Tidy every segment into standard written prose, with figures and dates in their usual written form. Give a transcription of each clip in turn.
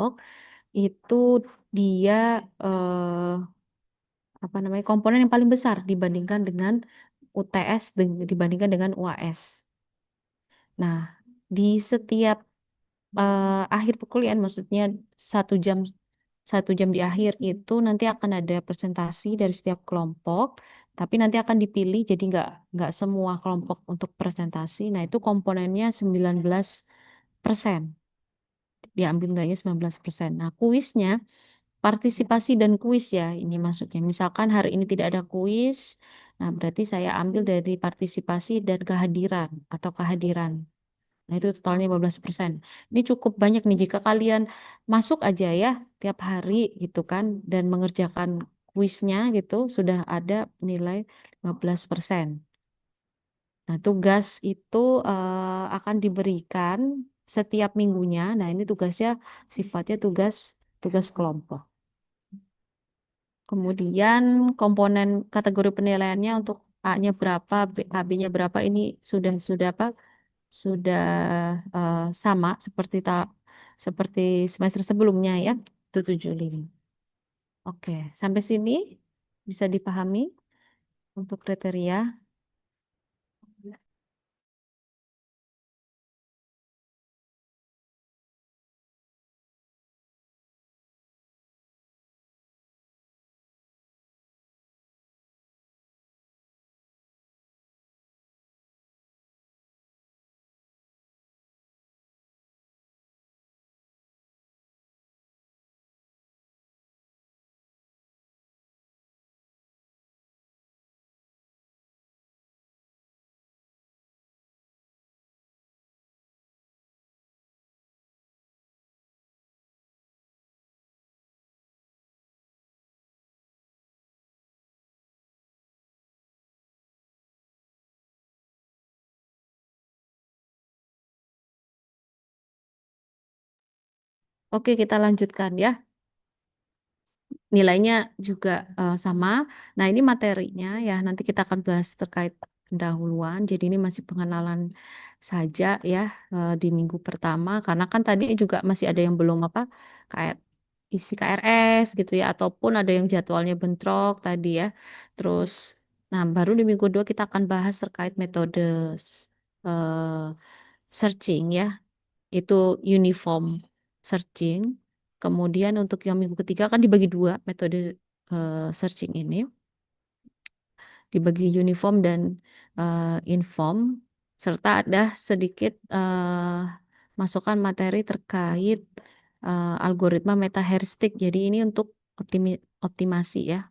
kelompok itu dia apa namanya komponen yang paling besar dibandingkan dengan UTS dibandingkan dengan UAS. Nah, di setiap akhir perkuliahan, maksudnya 1 jam 1 jam di akhir itu nanti akan ada presentasi dari setiap kelompok, tapi nanti akan dipilih jadi nggak semua kelompok untuk presentasi. Nah, itu komponennya 19%. Diambil nilainya 19%. Nah, kuisnya partisipasi dan kuis ya ini maksudnya. Misalkan hari ini tidak ada kuis, nah berarti saya ambil dari partisipasi dan kehadiran atau kehadiran. Nah, itu totalnya 15%. Ini cukup banyak nih jika kalian masuk aja ya tiap hari gitu kan dan mengerjakan kuisnya gitu sudah ada nilai 15%. Nah, tugas itu akan diberikan setiap minggunya. Nah, ini tugasnya sifatnya tugas tugas kelompok. Kemudian komponen kategori penilaiannya untuk A-nya berapa, B-nya berapa ini sudah apa? Sudah sama seperti semester sebelumnya ya, itu 75. Oke, sampai sini bisa dipahami untuk kriteria. Oke, kita lanjutkan ya. Nilainya juga sama. Nah, ini materinya ya. Nanti kita akan bahas terkait pendahuluan. Jadi ini masih pengenalan saja ya di minggu pertama. Karena kan tadi juga masih ada yang belum apa kayak isi KRS gitu ya. Ataupun ada yang jadwalnya bentrok tadi ya. Terus, nah baru di minggu 2 kita akan bahas terkait metode eh, searching ya. Itu uniform searching. Kemudian untuk yang minggu ketiga kan dibagi dua metode searching ini, dibagi uniform dan inform, serta ada sedikit masukan materi terkait algoritma meta heuristik. Jadi ini untuk optimasi ya,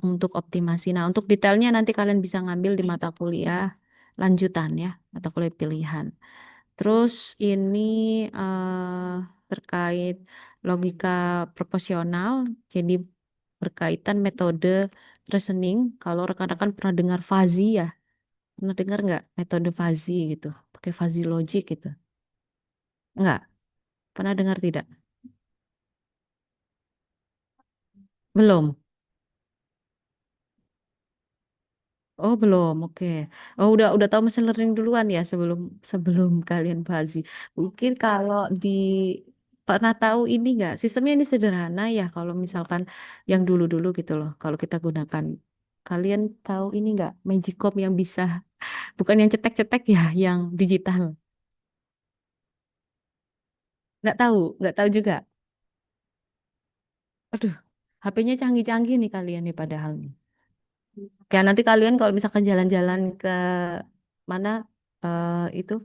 untuk optimasi. Nah, untuk detailnya nanti kalian bisa ngambil di mata kuliah lanjutan ya, mata kuliah pilihan. Terus ini terkait logika proporsional, jadi berkaitan metode reasoning. Kalau rekan-rekan pernah dengar fuzzy ya, pernah dengar nggak metode fuzzy gitu, pakai fuzzy logic gitu? Nggak, pernah dengar tidak? Belum. Oh belum, oke. Oh udah tahu mesin learning duluan ya sebelum sebelum kalian fuzzy. Mungkin kalau di pernah tahu ini nggak? Sistemnya ini sederhana ya kalau misalkan yang dulu-dulu gitu loh. Kalau kita gunakan, kalian tahu ini nggak? Magicom yang bisa bukan yang cetek-cetek ya, yang digital. Nggak tahu juga. Aduh, HP-nya canggih-canggih nih kalian nih padahal nih. Ya nanti kalian kalau misalkan jalan-jalan ke mana itu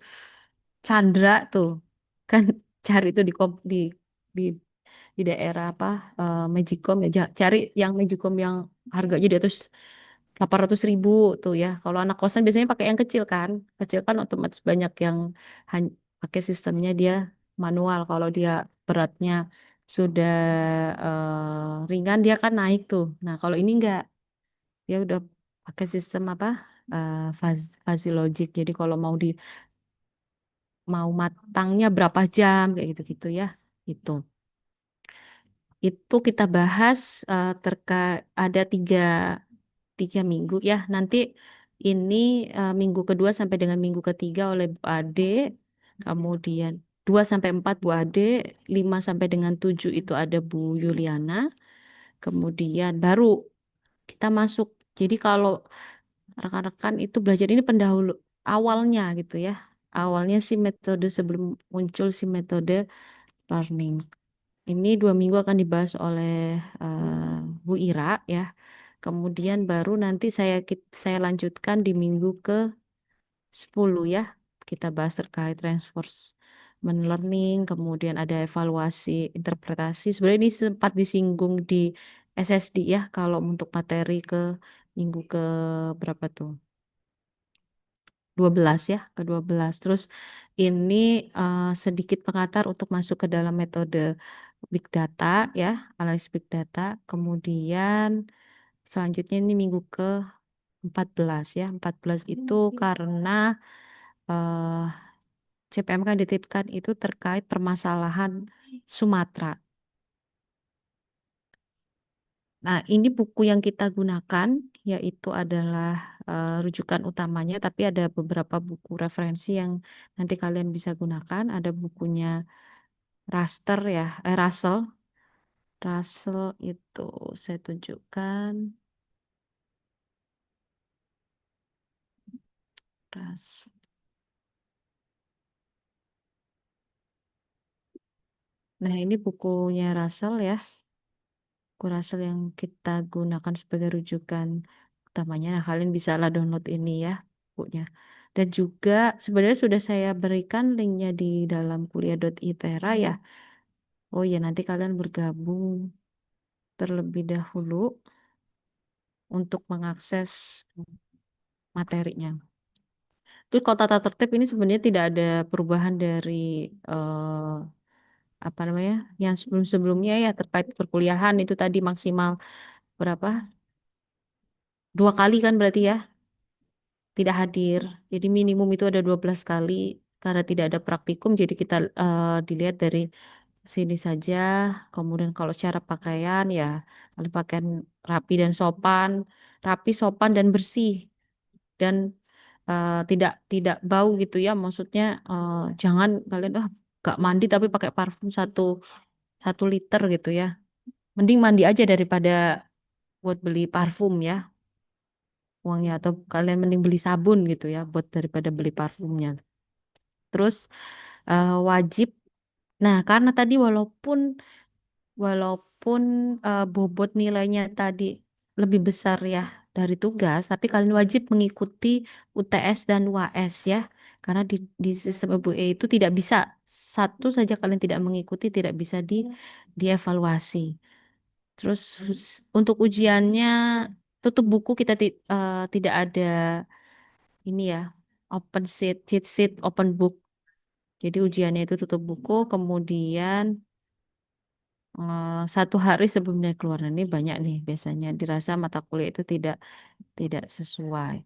Chandra tuh kan cari itu di di daerah apa Magicom ya cari yang Magicom yang harganya di atas 800.000 tuh ya. Kalau anak kosan biasanya pakai yang kecil kan otomatis banyak yang pakai sistemnya dia manual. Kalau dia beratnya sudah ringan dia kan naik tuh. Nah kalau ini enggak, dia udah pakai sistem apa fuzzy logic. Jadi kalau mau matangnya berapa jam kayak gitu-gitu ya. Itu. Itu kita bahas terkait ada tiga minggu ya. Nanti ini minggu kedua sampai dengan minggu ketiga oleh Bu Ade. Kemudian 2 sampai 4 Bu Ade, 5 sampai dengan 7 itu ada Bu Yuliana, kemudian baru kita masuk. Jadi kalau rekan-rekan itu belajar ini pendahulu awalnya gitu ya. Awalnya si metode sebelum muncul si metode learning. Ini 2 minggu akan dibahas oleh Bu Ira ya. Kemudian baru nanti saya lanjutkan di minggu ke 10 ya. Kita bahas terkait reinforcement learning, kemudian ada evaluasi interpretasi. Sebenarnya ini sempat disinggung di SSD ya kalau untuk materi ke minggu ke berapa tuh? 12 ya, ke 12. Terus ini sedikit pengantar untuk masuk ke dalam metode big data ya, analis big data. Kemudian selanjutnya ini minggu ke 14 ya. 14 itu karena eh, CPMK yang dititipkan itu terkait permasalahan Sumatera. Nah, ini buku yang kita gunakan yaitu adalah rujukan utamanya, tapi ada beberapa buku referensi yang nanti kalian bisa gunakan. Ada bukunya Russell. Russell itu saya tunjukkan. Russell. Nah, ini bukunya Russell ya. Buku Russell yang kita gunakan sebagai rujukan utamanya. Nah, kalian bisa lah download ini ya bukunya. Dan juga sebenarnya sudah saya berikan linknya di dalam kuliah.itera ya. Oh ya, nanti kalian bergabung terlebih dahulu untuk mengakses materinya. Terus kalau tata tertib ini sebenarnya tidak ada perubahan dari apa namanya yang sebelum-sebelumnya ya terkait perkuliahan itu tadi maksimal berapa? 2 kali kan berarti ya tidak hadir. Jadi minimum itu ada 12 kali karena tidak ada praktikum jadi kita dilihat dari sini saja. Kemudian kalau secara pakaian ya kalau pakaian rapi dan sopan, rapi, sopan dan bersih dan tidak tidak bau gitu ya. Maksudnya jangan kalian gak mandi tapi pakai parfum 1 liter gitu ya. Mending mandi aja daripada buat beli parfum ya uangnya atau kalian mending beli sabun gitu ya buat daripada beli parfumnya. Terus wajib. Nah, karena tadi walaupun walaupun bobot nilainya tadi lebih besar ya dari tugas, tapi kalian wajib mengikuti UTS dan UAS ya. Karena di sistem EBUE itu tidak bisa satu saja kalian tidak mengikuti tidak bisa dievaluasi. Terus untuk ujiannya tutup buku kita tidak ada ini ya open sheet, cheat sheet, open book. Jadi ujiannya itu tutup buku, kemudian 1 hari sebelum dia keluar. Nah, ini banyak nih biasanya dirasa mata kuliah itu tidak tidak sesuai.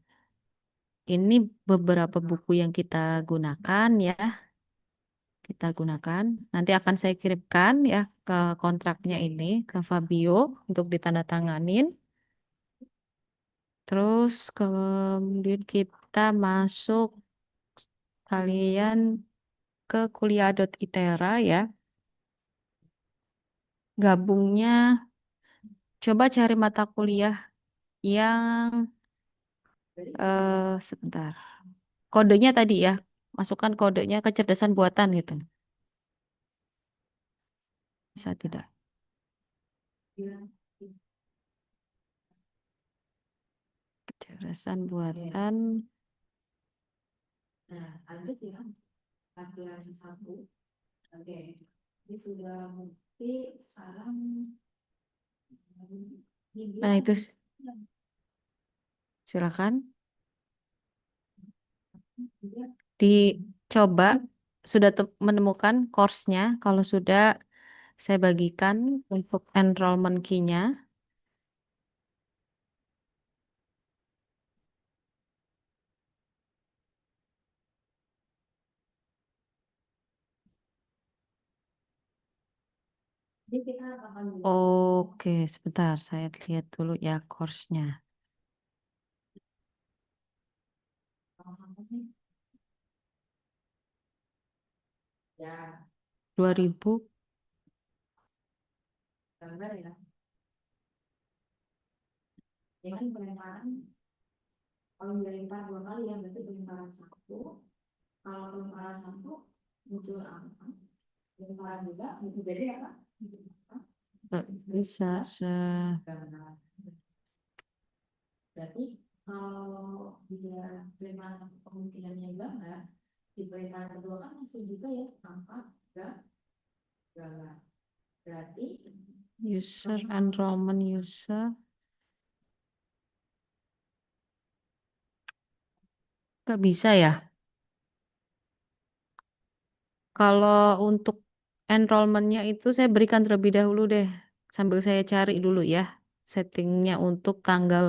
Ini beberapa buku yang kita gunakan ya, kita gunakan. Nanti akan saya kirimkan ya ke kontraknya ini ke Fabio untuk ditandatanganin. Terus kemudian kita masuk kalian ke kuliah.itera ya. Gabungnya coba cari mata kuliah yang sebentar. Kodenya tadi ya. Masukkan kodenya kecerdasan buatan gitu. Bisa tidak? Kecerdasan buatan. Nah, itu silakan dicoba. Sudah menemukan course-nya. Kalau sudah, saya bagikan untuk enrollment key-nya. Oke, sebentar. Saya lihat dulu ya course-nya. 2000 nggak bisa se user enrollment user nggak bisa ya. Kalau untuk enrollmentnya itu saya berikan terlebih dahulu deh, sambil saya cari dulu ya settingnya untuk tanggal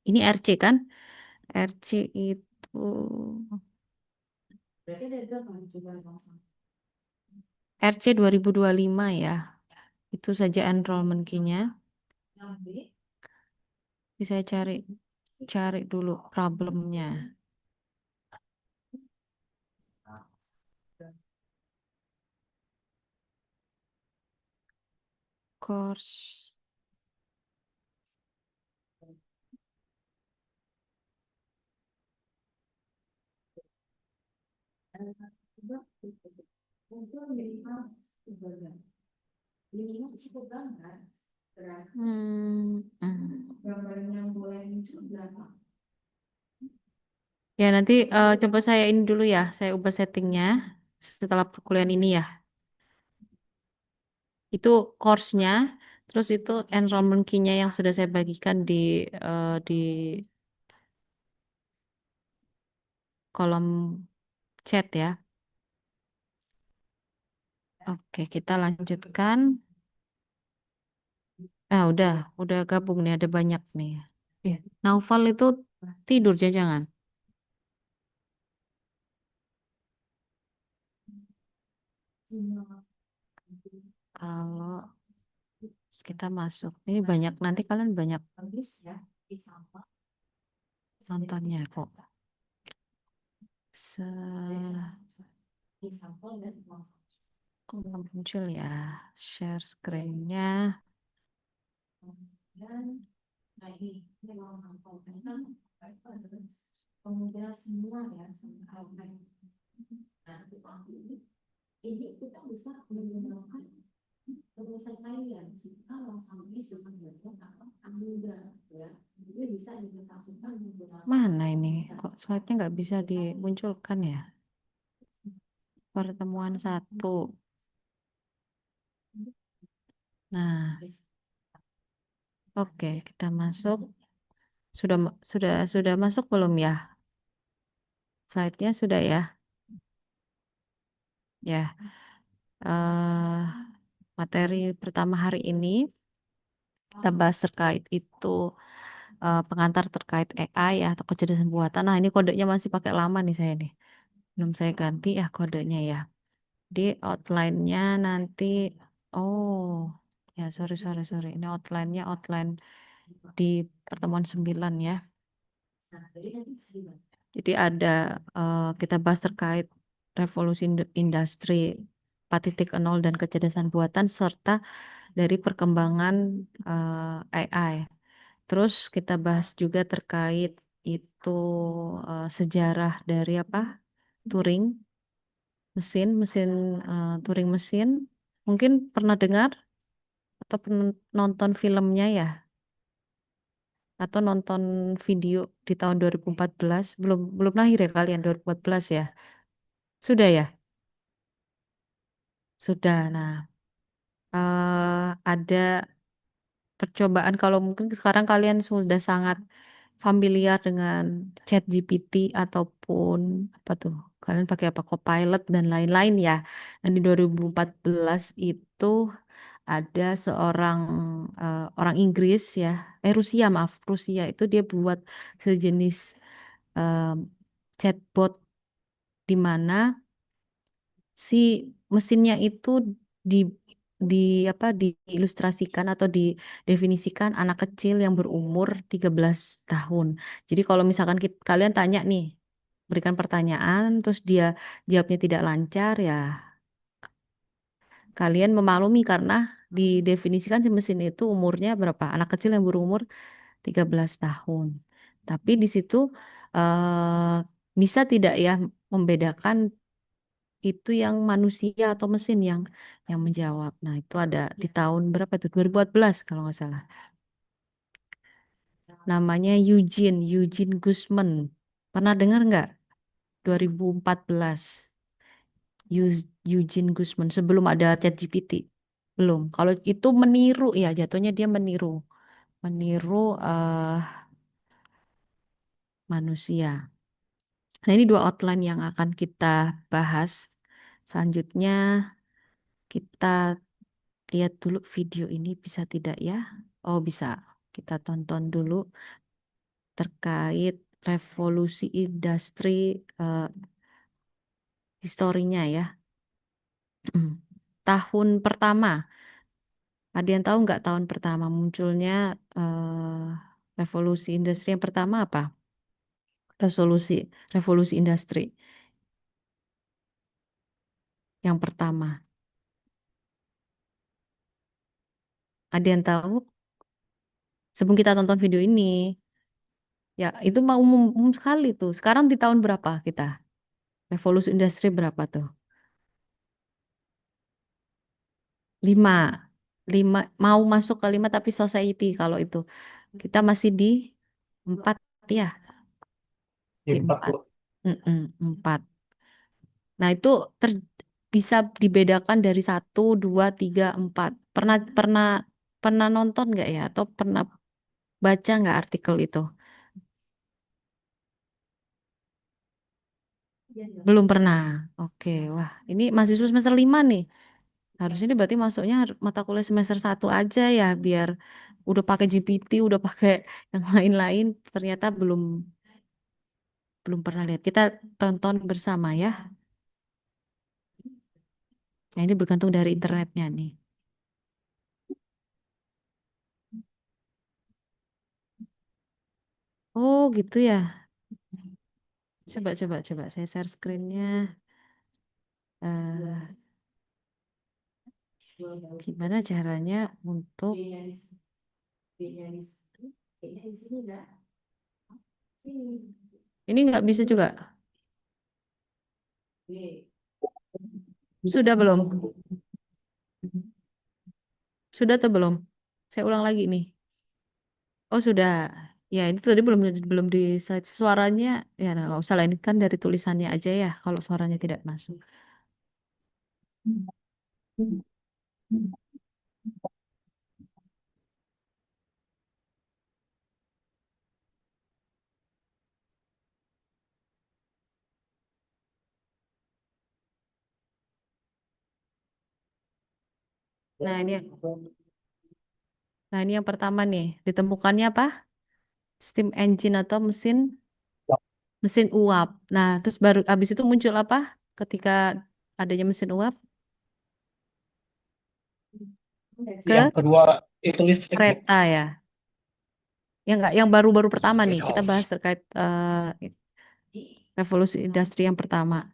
ini RC kan? RC itu RC 2025 ya. Itu saja enrollment key-nya. Bisa saya cari cari dulu problemnya. Course. Hmm, Ya nanti coba saya ini dulu ya, saya ubah settingnya setelah perkuliahan ini ya. Itu course-nya, terus itu enrollment key-nya yang sudah saya bagikan di kolom chat ya. Oke, kita lanjutkan. Udah gabung nih, ada banyak nih. Naufal itu tidur jangan. Kalau kita masuk, ini banyak nanti kalian banyak nontonnya kok. Se Kok nggak muncul ya share screen-nya. Mana ini? Kok slide-nya nggak bisa dimunculkan ya? Pertemuan satu. Nah, oke, kita masuk. Sudah masuk belum ya? Slide-nya sudah ya? Ya. eh Materi pertama hari ini kita bahas terkait itu pengantar terkait AI ya atau kecerdasan buatan. Nah, ini kodenya masih pakai lama nih saya nih. Belum saya ganti ya kodenya ya. Di outline-nya nanti oh ya sorry. Ini outline-nya outline di pertemuan 9 ya. Jadi ada kita bahas terkait revolusi industri 4.0 dan kecerdasan buatan serta dari perkembangan AI. Terus kita bahas juga terkait itu sejarah dari apa? Turing mesin Turing mesin. Mungkin pernah dengar atau pernah nonton filmnya ya? Atau nonton video di tahun 2014? Belum belum lahir ya kalian 2014 ya? Sudah ya? Sudah. Nah, ada percobaan kalau mungkin sekarang kalian sudah sangat familiar dengan ChatGPT ataupun apa tuh? Kalian pakai apa? Copilot dan lain-lain ya. Dan di 2014 itu ada seorang orang Inggris ya, Rusia maaf, Rusia itu dia buat sejenis eh, chatbot di mana si mesinnya itu di di diilustrasikan atau didefinisikan anak kecil yang berumur 13 tahun. Jadi kalau misalkan kalian tanya nih, berikan pertanyaan, terus dia jawabnya tidak lancar, ya kalian memaklumi karena didefinisikan si mesin itu umurnya berapa? Anak kecil yang berumur 13 tahun. Tapi di situ bisa tidak ya membedakan itu yang manusia atau mesin yang menjawab. Nah, itu ada di tahun berapa itu? 2014 kalau nggak salah. Namanya Eugene Guzman. Pernah dengar nggak? 2014. Eugene Guzman sebelum ada ChatGPT. Belum. Kalau itu meniru ya, jatuhnya dia meniru, meniru manusia. Nah, ini dua outline yang akan kita bahas. Selanjutnya kita lihat dulu video ini bisa tidak ya? Oh, bisa. Kita tonton dulu terkait revolusi industri historinya ya. Tahun pertama, ada yang tahu nggak tahun pertama munculnya revolusi industri yang pertama apa? Revolusi industri yang pertama. Ada yang tahu? Sebelum kita tonton video ini, ya itu mah umum sekali tuh. Sekarang di tahun berapa kita? Revolusi industri berapa tuh? Lima. Lima, mau masuk ke lima tapi society kalau itu. Kita masih di empat ya, di Empat, empat. Bu. Mm-mm, empat. Nah itu bisa dibedakan dari satu, dua, tiga, empat. Pernah pernah pernah nonton nggak ya? Atau pernah baca nggak artikel itu? Belum pernah. Oke, wah ini mahasiswa semester 5 nih. Harusnya ini berarti masuknya mata kuliah semester satu aja ya, biar udah pakai GPT, udah pakai yang lain-lain, ternyata belum belum pernah lihat. Kita tonton bersama ya. Nah, ini bergantung dari internetnya nih. Oh, gitu ya. Coba saya share screen-nya. Eh, gimana caranya untuk ini nggak bisa juga. Sudah belum? Sudah atau belum? Saya ulang lagi nih. Oh sudah. Ya ini tadi belum belum di slide suaranya. Ya nah, nggak usah lah ini kan dari tulisannya aja ya. Kalau suaranya tidak masuk. Nah ini yang, nah ini yang pertama nih. Ditemukannya apa? Steam engine atau mesin mesin uap. Nah terus baru habis itu muncul apa? Ketika adanya mesin uap Yang ke kedua itu listrik, Bu. kereta ya. Yang enggak, yang baru-baru pertama nih. Kita bahas Bedos. terkait revolusi industri yang pertama.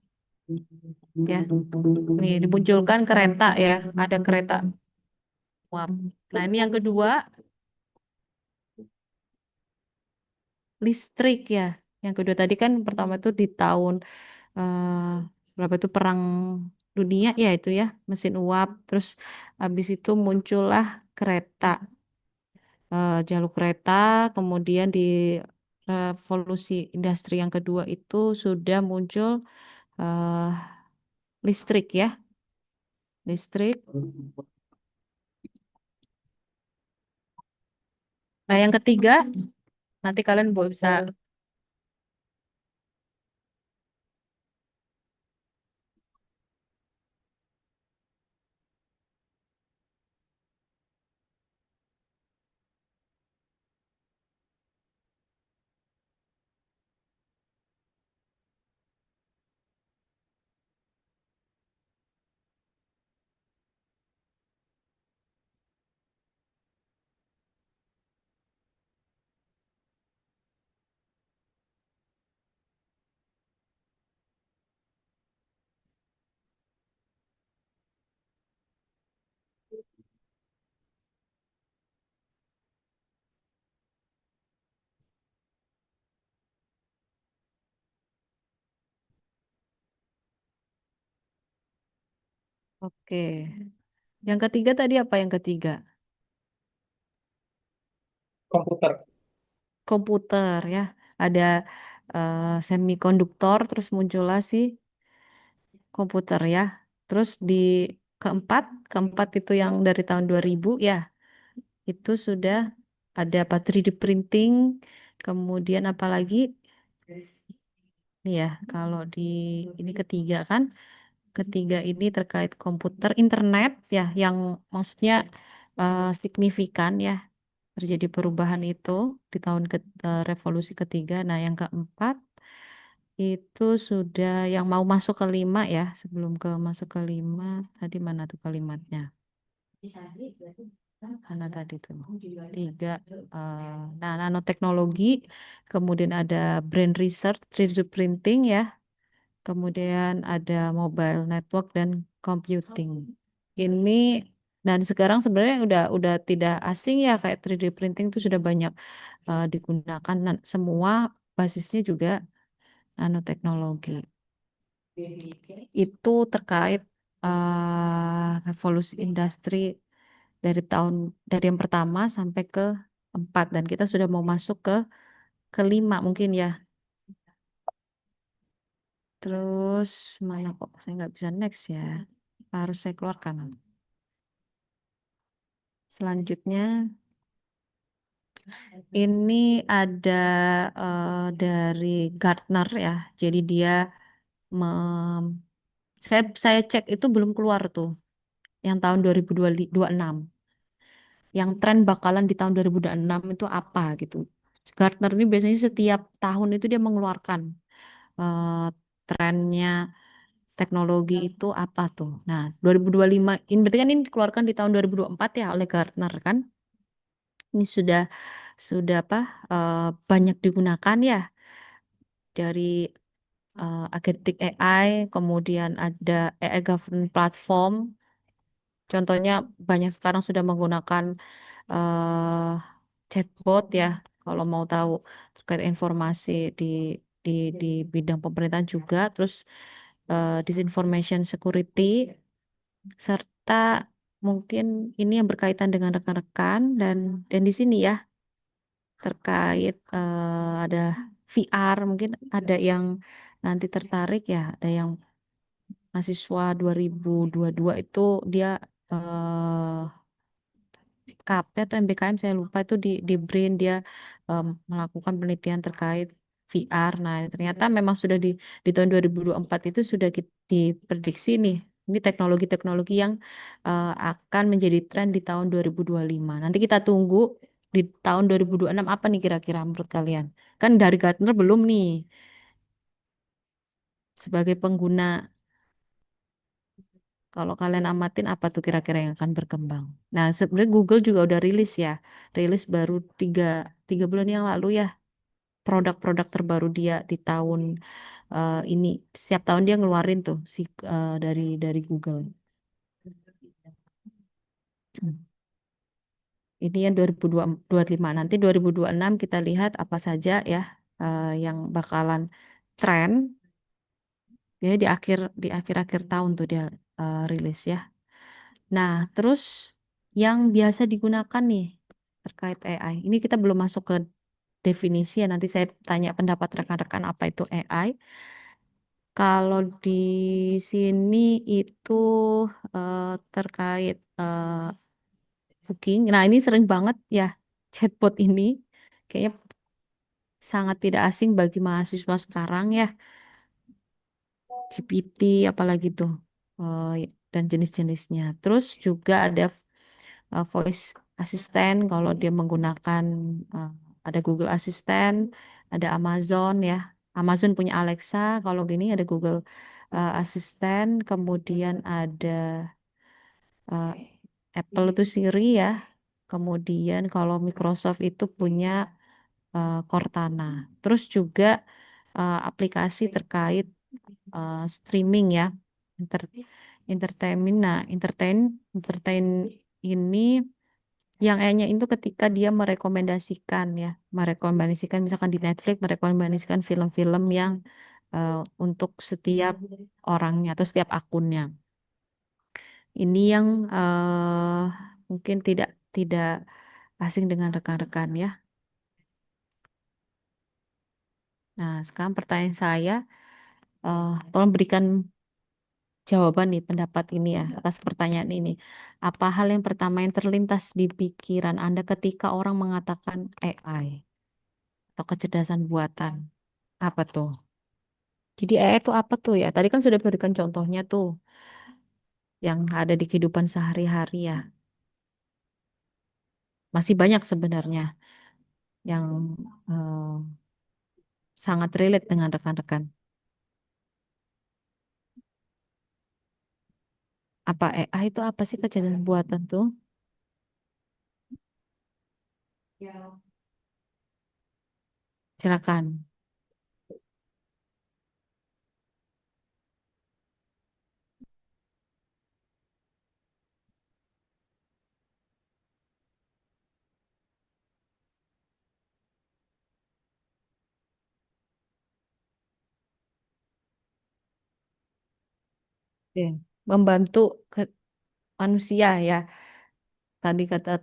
Ya, nih dimunculkan kereta ya. Ada kereta uap. Nah ini yang kedua listrik ya. Yang kedua tadi kan pertama itu di tahun eh, berapa itu perang dunia ya itu ya mesin uap. Terus habis itu muncullah kereta, jalur kereta. Kemudian di revolusi industri yang kedua itu sudah muncul eh, listrik ya, listrik. Nah yang ketiga nanti kalian bisa Oke. Yang ketiga tadi apa yang ketiga? Komputer. Komputer ya. Ada semikonduktor, terus muncullah si komputer ya. Terus di keempat, keempat itu yang dari tahun 2000 ya, itu sudah ada apa 3D printing, kemudian apalagi nih ya, kalau di ini ketiga kan, ketiga ini terkait komputer, internet ya, yang maksudnya signifikan ya, terjadi perubahan itu di tahun revolusi ketiga. Nah, yang keempat itu sudah yang mau masuk ke lima ya, sebelum ke masuk ke lima, tadi mana tuh kalimatnya? Mana tadi tuh? Tiga, nah nanoteknologi, kemudian ada brain research, 3D printing ya, kemudian ada mobile network dan computing. Ini dan sekarang sebenarnya udah tidak asing ya kayak 3D printing itu sudah banyak digunakan dan semua basisnya juga nanoteknologi. Itu terkait revolusi industri dari yang pertama sampai ke empat dan kita sudah mau masuk ke kelima mungkin ya. Terus mana kok saya nggak bisa next ya? Harus saya keluarkan. Selanjutnya ini ada dari Gartner ya. Jadi dia mem- saya cek itu belum keluar tuh yang tahun 2026. Yang tren bakalan di tahun 2026 itu apa gitu. Gartner ini biasanya setiap tahun itu dia mengeluarkan eh, trennya teknologi itu apa tuh. Nah, 2025 ini berarti kan ini dikeluarkan di tahun 2024 ya oleh Gartner kan. Ini sudah apa banyak digunakan ya dari agentic AI, kemudian ada AI governance platform. Contohnya banyak sekarang sudah menggunakan eh, chatbot ya, kalau mau tahu terkait informasi di di di bidang pemerintahan juga, terus disinformation security, serta mungkin ini yang berkaitan dengan rekan-rekan dan di sini ya terkait ada VR mungkin ada yang nanti tertarik ya, ada yang mahasiswa 2022 itu dia eh, KP atau MBKM saya lupa itu di BRIN dia melakukan penelitian terkait VR. Nah, ternyata memang sudah di tahun 2024 itu sudah diprediksi nih. Ini teknologi-teknologi yang akan menjadi tren di tahun 2025. Nanti kita tunggu di tahun 2026 apa nih kira-kira menurut kalian? Kan dari Gartner belum nih sebagai pengguna. Kalau kalian amatin apa tuh kira-kira yang akan berkembang? Nah, sebenarnya Google juga udah rilis ya, rilis baru tiga bulan yang lalu ya, produk-produk terbaru dia di tahun ini. Setiap tahun dia ngeluarin tuh si dari Google. Ini yang 2025. Nanti 2026 kita lihat apa saja ya yang bakalan tren. Ya di akhir-akhir tahun tuh dia rilis ya. Nah, terus yang biasa digunakan nih terkait AI. Ini kita belum masuk ke definisi ya. Nanti saya tanya pendapat rekan-rekan apa itu AI. Kalau di sini itu terkait booking. Nah, ini sering banget ya chatbot ini. Kayaknya sangat tidak asing bagi mahasiswa sekarang ya. GPT apalagi tuh eh, dan jenis-jenisnya. Terus juga ada voice assistant kalau dia menggunakan eh, ada Google Assistant, ada Amazon ya. Amazon punya Alexa, kalau gini ada Google Assistant, kemudian ada eh, Apple itu Siri ya. Kemudian kalau Microsoft itu punya Cortana. Terus juga aplikasi terkait streaming ya. Enter- entertainment. Nah, entertain ini yang E-nya itu ketika dia merekomendasikan ya, merekomendasikan misalkan di Netflix merekomendasikan film-film yang untuk setiap orangnya atau setiap akunnya. Ini yang mungkin tidak tidak asing dengan rekan-rekan ya. Nah, sekarang pertanyaan saya, tolong berikan jawaban nih pendapat ini ya atas pertanyaan ini. Apa hal yang pertama yang terlintas di pikiran Anda ketika orang mengatakan AI atau kecerdasan buatan? Apa tuh? Jadi AI itu apa tuh ya? Tadi kan sudah berikan contohnya tuh yang ada di kehidupan sehari-hari ya. Masih banyak sebenarnya yang eh, sangat relate dengan rekan-rekan. Apa AI itu apa sih kecerdasan buatan tuh? Silakan. Oke. Membantu ke manusia ya. Tadi kata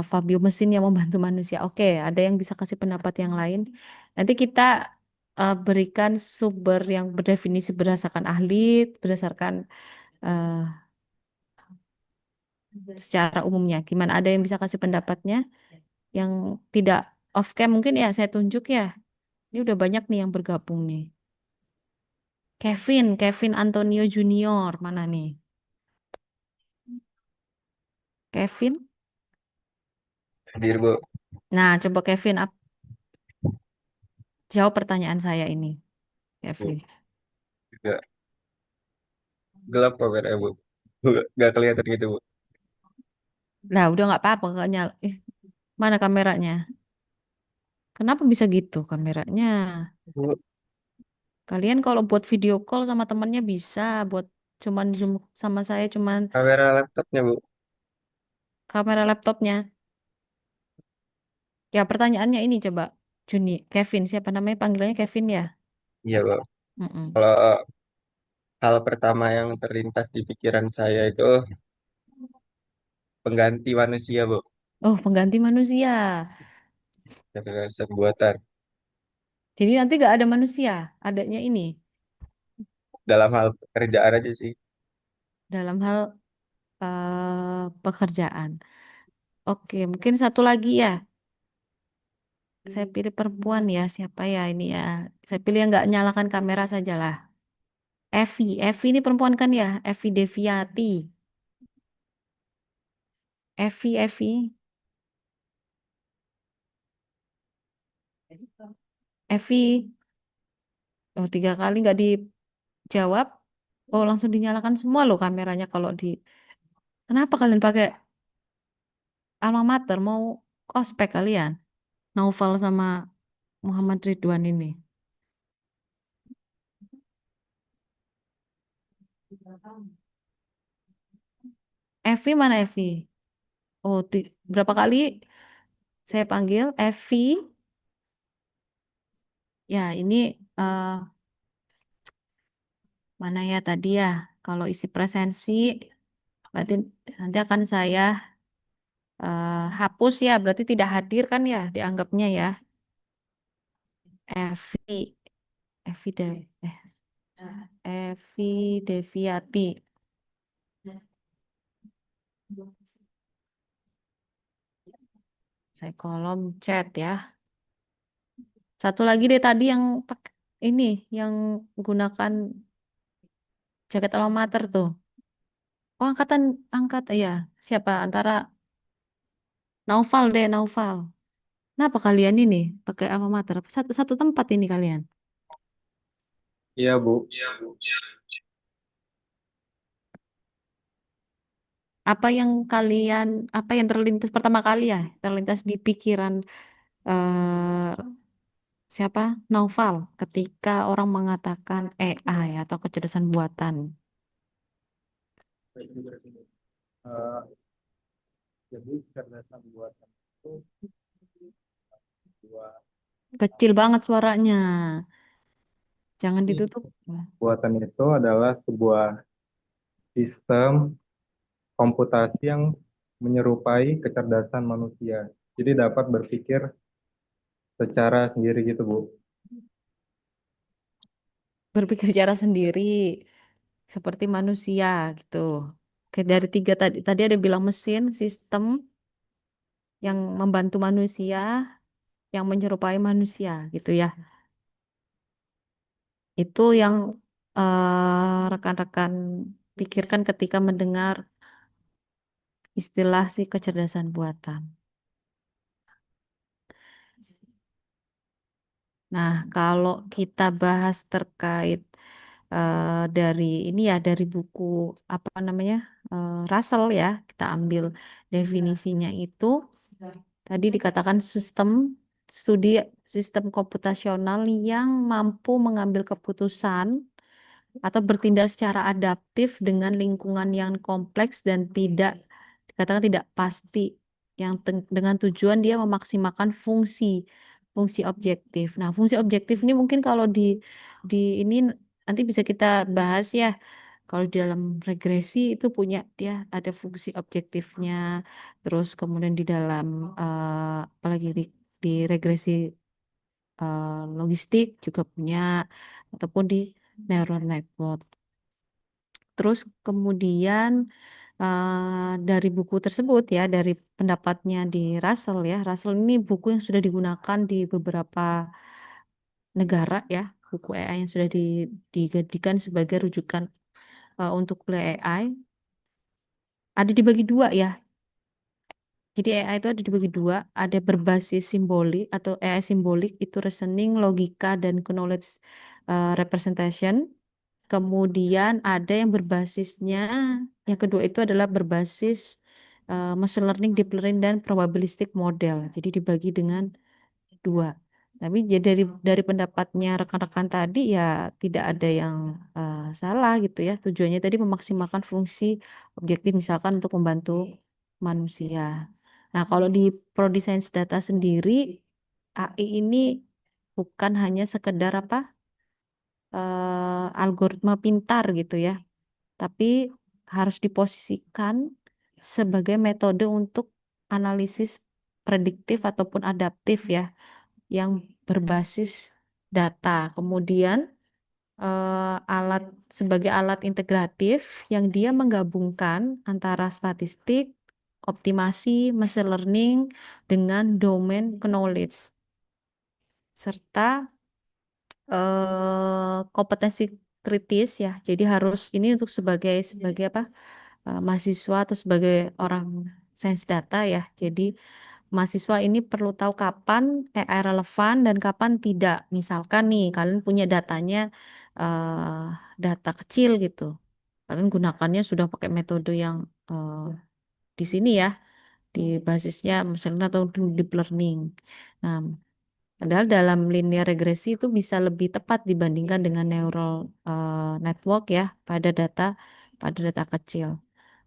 Fabio mesin yang membantu manusia. Oke, ada yang bisa kasih pendapat yang lain. Nanti kita berikan sumber yang berdefinisi berdasarkan ahli, berdasarkan eh, secara umumnya. Gimana? Ada yang bisa kasih pendapatnya yang tidak off cam mungkin ya saya tunjuk ya. Ini udah banyak nih yang bergabung nih. Kevin Antonio Junior mana nih? Kevin. Hadir, Bu. Nah, coba Kevin jawab pertanyaan saya ini, Bu. Kevin. Juga gelap kameranya, Bu. Bu, nggak kelihatan gitu, Bu. Lah, udah nggak apa-apa, nggak nyala. Mana kameranya? Kenapa bisa gitu kameranya? Bu, Kalian kalau buat video call sama temennya bisa, buat cuman Zoom sama saya cuman kamera laptopnya, Bu. kamera laptopnya. Ya, pertanyaannya ini coba. Kevin, siapa namanya panggilannya Kevin ya? Iya, Bu. Mm-mm. Kalau hal pertama yang terlintas di pikiran saya itu pengganti manusia, Bu. Oh, pengganti manusia. Kecerdasan buatan. Jadi nanti nggak ada manusia, adanya ini Dalam hal pekerjaan aja sih. dalam hal pekerjaan. Oke, mungkin satu lagi ya. Saya pilih perempuan ya, siapa ya ini ya? Saya pilih yang nggak nyalakan kamera saja lah. Evi ini perempuan kan ya? Evi Deviati. Evi. Evi. Oh, tiga kali nggak dijawab. Oh, langsung dinyalakan semua loh kameranya kalau di. Kenapa kalian pakai alma mater? Mau ospek kalian? Naufal sama Muhammad Ridwan ini. Evi mana Evi? Oh, berapa kali saya panggil Evi? Ya, ini eh, mana ya tadi ya? Kalau isi presensi, berarti nanti akan saya hapus ya. Berarti tidak hadir kan ya? Dianggapnya ya. Evi, Evi Evi Deviati. Saya kolom chat ya. Satu lagi deh tadi yang pakai ini, yang gunakan jaket alma mater tuh. Oh, angkat ya. Siapa? Antara Naufal deh, Naufal. Kenapa kalian ini pakai alma mater? Satu satu tempat ini kalian. Iya, Bu. Apa yang terlintas pertama kali ya, terlintas di pikiran eh, siapa? Naufal ketika orang mengatakan AI atau kecerdasan buatan. Jadi kecerdasan buatan itu dua Kecil banget suaranya. Jangan ditutup. buatan itu adalah sebuah sistem komputasi yang menyerupai kecerdasan manusia. Jadi dapat berpikir secara sendiri gitu, Bu. Berpikir secara sendiri seperti manusia gitu. Oke, dari tiga tadi, tadi ada bilang mesin, sistem yang membantu manusia, yang menyerupai manusia gitu ya. Itu yang rekan-rekan pikirkan ketika mendengar istilah si kecerdasan buatan. Nah, kalau kita bahas terkait dari ini ya, dari buku apa namanya, Russell ya, kita ambil definisinya itu. Tadi dikatakan studi sistem komputasional yang mampu mengambil keputusan atau bertindak secara adaptif dengan lingkungan yang kompleks dan tidak dikatakan tidak pasti yang dengan tujuan dia memaksimalkan fungsi objektif. Nah, fungsi objektif ini mungkin kalau di ini nanti bisa kita bahas ya. Kalau di dalam regresi itu punya dia ada fungsi objektifnya, terus kemudian di dalam apalagi di regresi logistik juga punya, ataupun di neural network. Terus kemudian dari buku tersebut ya, dari pendapatnya di Russell ya, Russell ini buku yang sudah digunakan di beberapa negara ya, buku AI yang sudah dijadikan sebagai rujukan untuk kuliah AI. Ada dibagi dua ya. Jadi AI itu ada dibagi dua, ada berbasis simbolik atau AI simbolik itu reasoning, logika, dan knowledge representation. Kemudian ada yang berbasisnya, yang kedua itu adalah berbasis machine learning, deep learning, dan probabilistic model. Jadi dibagi dengan dua. Tapi ya dari pendapatnya rekan-rekan tadi ya tidak ada yang salah gitu ya. Tujuannya tadi memaksimalkan fungsi objektif misalkan untuk membantu manusia. Nah, kalau di Prodi Sains Data sendiri AI ini bukan hanya sekedar apa algoritma pintar gitu ya, tapi harus diposisikan sebagai metode untuk analisis prediktif ataupun adaptif ya, yang berbasis data. Kemudian alat sebagai alat integratif yang dia menggabungkan antara statistik, optimasi, machine learning dengan domain knowledge serta kompetensi kritis ya. Jadi harus ini untuk sebagai apa? Mahasiswa atau sebagai orang sains data ya. Jadi mahasiswa ini perlu tahu kapan AI relevan dan kapan tidak. Misalkan nih kalian punya datanya data kecil gitu. Kalian gunakannya sudah pakai metode yang di sini ya, di basisnya misalnya atau deep learning. Nah, padahal dalam linear regresi itu bisa lebih tepat dibandingkan dengan neural network ya pada data kecil.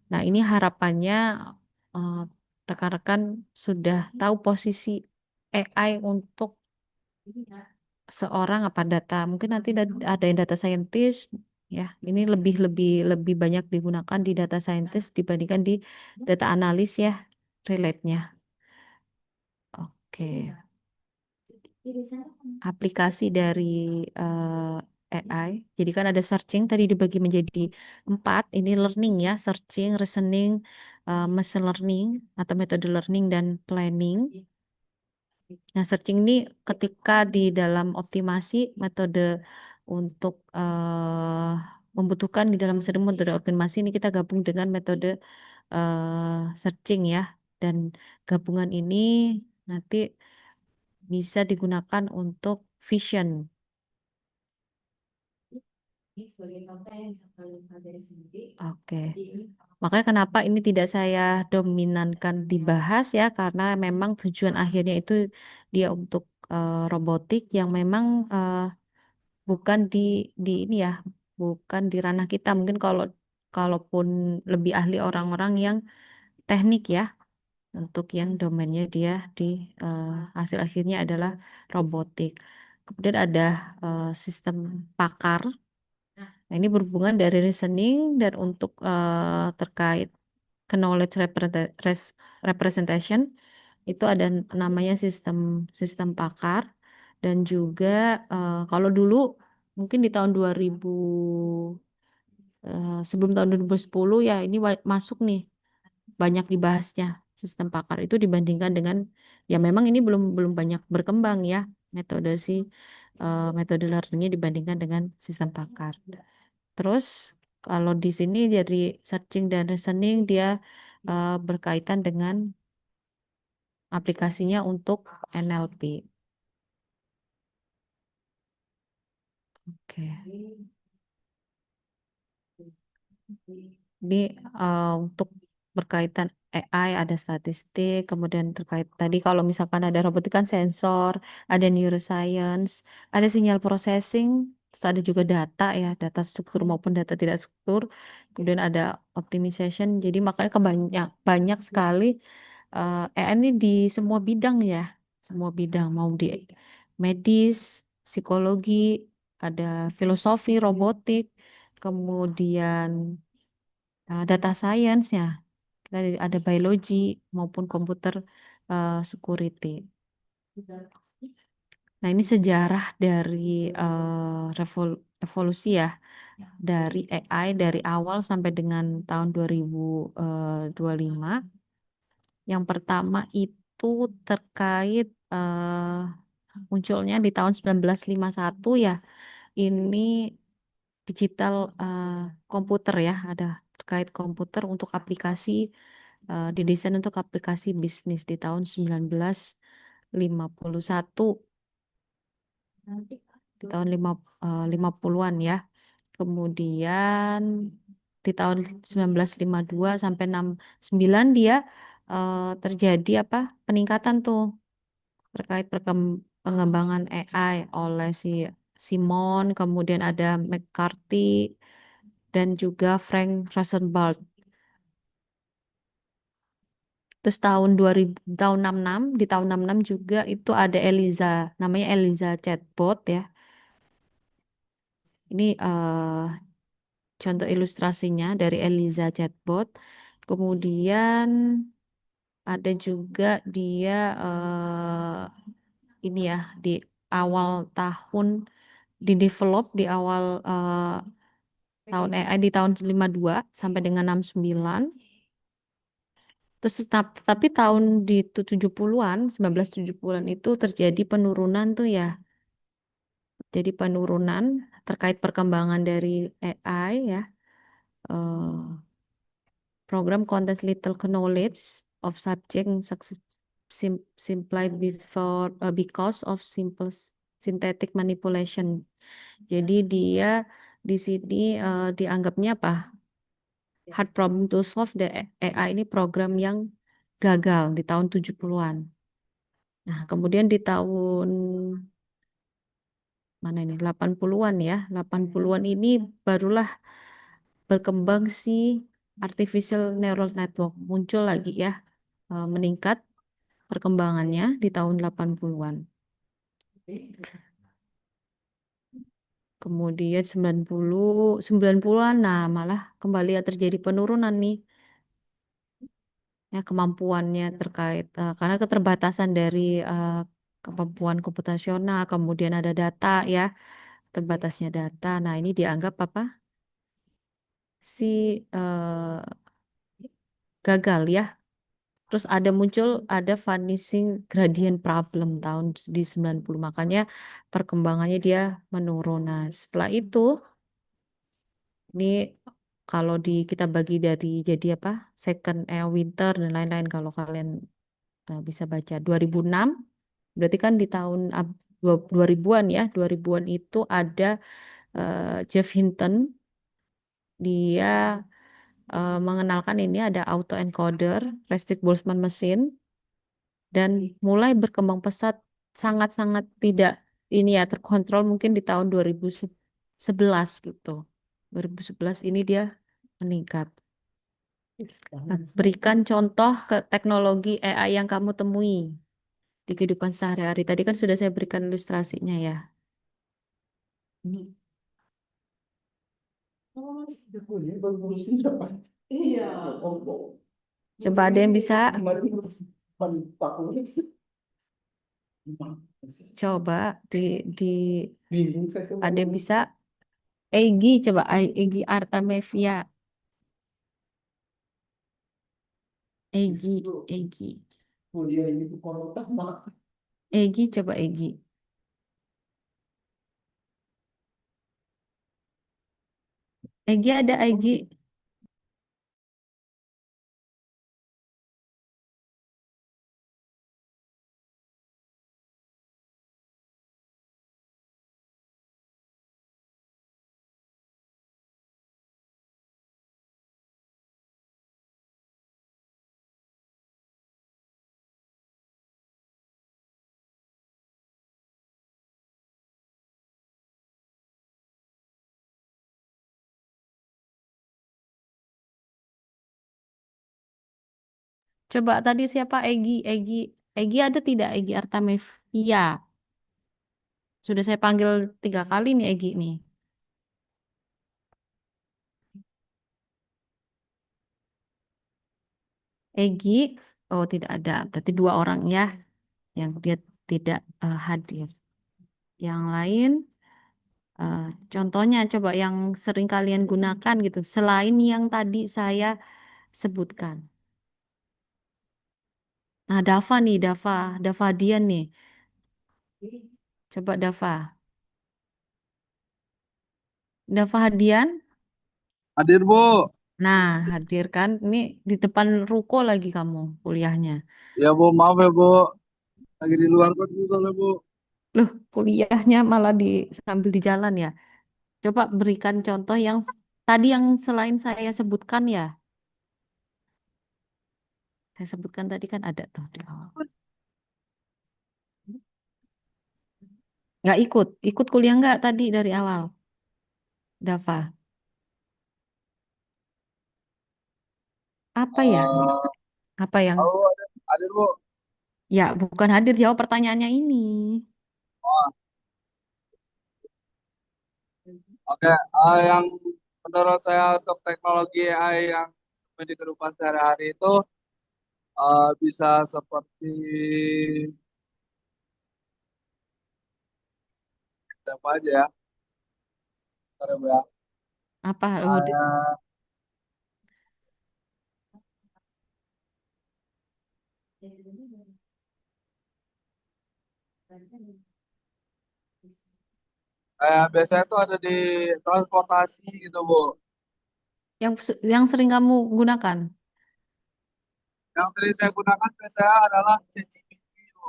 Nah, ini harapannya eh, rekan-rekan sudah tahu posisi AI untuk seorang apa data. Mungkin nanti ada yang data scientist ya. Ini lebih lebih lebih banyak digunakan di data scientist dibandingkan di data analis ya relate-nya. Oke. Aplikasi dari AI. Jadi kan ada searching tadi dibagi menjadi 4. Ini learning ya, searching, reasoning, machine learning atau metode learning dan planning. Nah, searching ini ketika di dalam optimasi metode untuk membutuhkan di dalam metode optimasi ini kita gabung dengan metode searching ya. Dan gabungan ini nanti bisa digunakan untuk vision. Oke. Makanya kenapa ini tidak saya dominankan dibahas ya, karena memang tujuan akhirnya itu dia untuk robotik yang memang bukan di ini ya, bukan di ranah kita. Mungkin kalaupun lebih ahli orang-orang yang teknik ya, untuk yang domainnya dia di hasil akhirnya adalah robotik. Kemudian ada sistem pakar. Nah, ini berhubungan dari reasoning dan untuk terkait knowledge representation itu ada namanya sistem sistem pakar dan juga kalau dulu mungkin di tahun 2000 sebelum tahun 2010 ya ini masuk nih banyak dibahasnya sistem pakar itu dibandingkan dengan ya memang ini belum belum banyak berkembang ya metode metode learningnya dibandingkan dengan sistem pakar. Terus kalau di sini jadi searching dan reasoning dia berkaitan dengan aplikasinya untuk NLP. Oke. Ini untuk berkaitan AI ada statistik, kemudian terkait tadi kalau misalkan ada robotik kan sensor, ada neuroscience, ada sinyal processing, terus ada juga data ya, data struktur maupun data tidak struktur, kemudian ada optimization. Jadi makanya banyak sekali AI ini di semua bidang ya, semua bidang mau di medis, psikologi, ada filosofi, robotik, kemudian data science ya, kita ada biologi maupun komputer security. Nah, ini sejarah dari evolusi ya, dari AI dari awal sampai dengan tahun 2025. Yang pertama itu terkait munculnya di tahun 1951 ya, ini digital komputer ya, ada terkait komputer untuk aplikasi didesain untuk aplikasi bisnis di tahun 1951 di tahun 50-an ya. Kemudian di tahun 1952 sampai 69 dia terjadi apa? Peningkatan tuh terkait pengembangan AI oleh si Simon, kemudian ada McCarthy dan juga Frank Rosenblatt. Terus tahun 2000 tahun 66 di tahun 66 juga itu ada Eliza namanya Eliza chatbot ya. Ini contoh ilustrasinya dari Eliza chatbot. Kemudian ada juga dia ini ya di awal tahun di develop di awal tahun AI di tahun 52 sampai dengan 69. Terus tapi tahun di 70-an, 1970-an itu terjadi penurunan tuh ya. Jadi penurunan terkait perkembangan dari AI ya. eh, Program contains little knowledge of subject simply because of simple synthetic manipulation. Jadi dia di sini dianggapnya apa? Hard problem to solve the AI ini program yang gagal di tahun 70-an. Nah, kemudian di tahun mana ini 80-an ya. 80-an ini barulah berkembang si artificial neural network muncul lagi ya. Meningkat perkembangannya di tahun 80-an. Kemudian 90-an nah malah kembali ya terjadi penurunan nih. Ya kemampuannya terkait karena keterbatasan dari kemampuan komputasional, kemudian ada data ya, terbatasnya data. Nah, ini dianggap apa? Gagal ya. Terus ada vanishing gradient problem tahun di 90. Makanya perkembangannya dia menurun. Nah, setelah itu ini kalau kita bagi dari jadi apa? Second winter dan lain-lain kalau kalian bisa baca 2006 berarti kan di tahun 2000-an ya, 2000-an itu ada Jeff Hinton dia mengenalkan ini ada autoencoder, restrict Boltzmann machine dan mulai berkembang pesat sangat-sangat tidak ini ya terkontrol mungkin di tahun 2011 gitu. 2011 ini dia meningkat. Nah, berikan contoh ke teknologi AI yang kamu temui di kehidupan sehari-hari. Tadi kan sudah saya berikan ilustrasinya ya. Oh, udah kuliah baru ngurusin siapa? Iya, Om. Coba ada yang bisa? Coba di ada yang bisa? Egi coba Egi Artamevia. Egi. Egi coba Egi. Egi ada Egi. Coba tadi siapa Egi ada tidak Egi Artamevia? Sudah saya panggil 3 kali nih Egi nih. Egi, oh tidak ada. Berarti 2 orang ya yang dia tidak hadir. Yang lain, eh, contohnya coba yang sering kalian gunakan gitu, selain yang tadi saya sebutkan. Nah, Dava nih, Dava Dian nih. Coba Dava Hadian. Hadir, Bu. Nah, hadir kan? Ini di depan ruko lagi kamu kuliahnya. Ya, Bu. Maaf ya, Bu. Lagi di luar kota soalnya, Bu. Loh, kuliahnya malah sambil di jalan ya. Coba berikan contoh yang tadi yang selain saya sebutkan ya. Saya sebutkan tadi kan ada tuh di awal. Nggak ikut kuliah nggak tadi dari awal, Dava? Apa ya? Eh, Apa yang? Halo, hadir, Bu. Ya, bukan hadir jawab pertanyaannya ini. Oh, oke. Yang menurut saya untuk teknologi AI yang di kehidupan sehari-hari itu bisa seperti apa aja ya, Bentar ya, Bu ya. Apa? Oh, Kayak biasanya tuh ada di transportasi gitu, Bu. yang sering kamu gunakan? Yang sering saya gunakan biasanya adalah ChatGPT, Bu.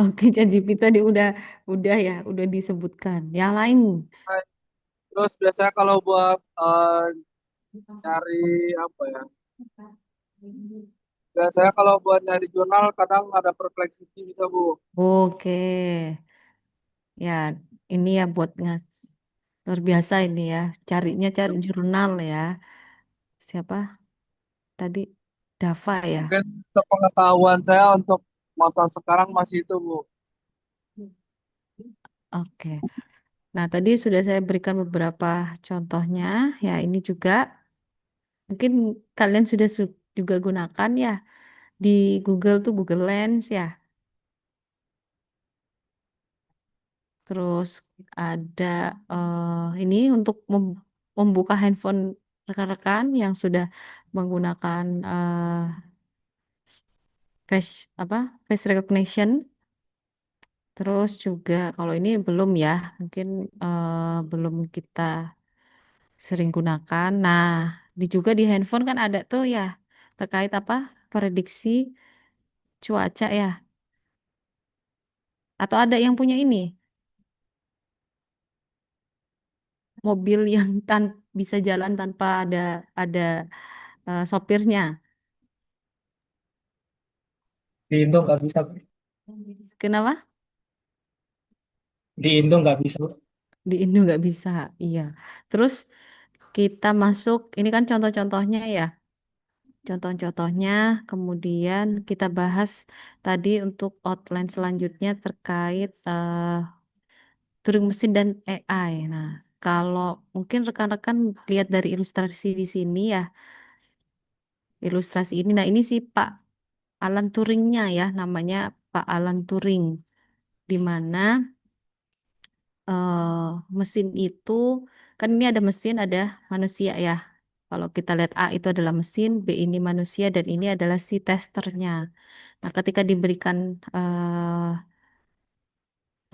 Oke, ChatGPT tadi udah disebutkan. Yang lain? Terus biasanya kalau buat nyari apa ya? Biasanya kalau buat nyari jurnal kadang ada perplexity bisa, Bu. Oke, ya ini ya buat luar biasa ini ya. Cari jurnal ya. Siapa tadi? Dava ya. Mungkin sepengetahuan saya untuk masa sekarang masih itu, Bu. Oke. Nah, tadi sudah saya berikan beberapa contohnya. Ya, ini juga mungkin kalian sudah juga gunakan ya di Google tuh Google Lens ya. Terus ada ini untuk membuka handphone rekan-rekan yang sudah menggunakan face recognition. Terus juga kalau ini belum ya, mungkin belum kita sering gunakan. Nah, juga di handphone kan ada tuh ya terkait apa? Prediksi cuaca ya. Atau ada yang punya ini, mobil yang bisa jalan tanpa ada sopirnya. Di Indo nggak bisa, Bu. Kenapa? Di Indo nggak bisa, Bu. Di Indo nggak bisa. Iya. Terus kita masuk, ini kan contoh-contohnya ya. Contoh-contohnya, kemudian kita bahas tadi untuk outline selanjutnya terkait Turing mesin dan AI. Nah, kalau mungkin rekan-rekan lihat dari ilustrasi di sini ya, ilustrasi ini. Nah, ini sih Pak Alan Turingnya ya, namanya Pak Alan Turing, di mana mesin itu kan ini ada mesin, ada manusia ya. Kalau kita lihat A itu adalah mesin, B ini manusia, dan ini adalah si testernya. Nah, ketika diberikan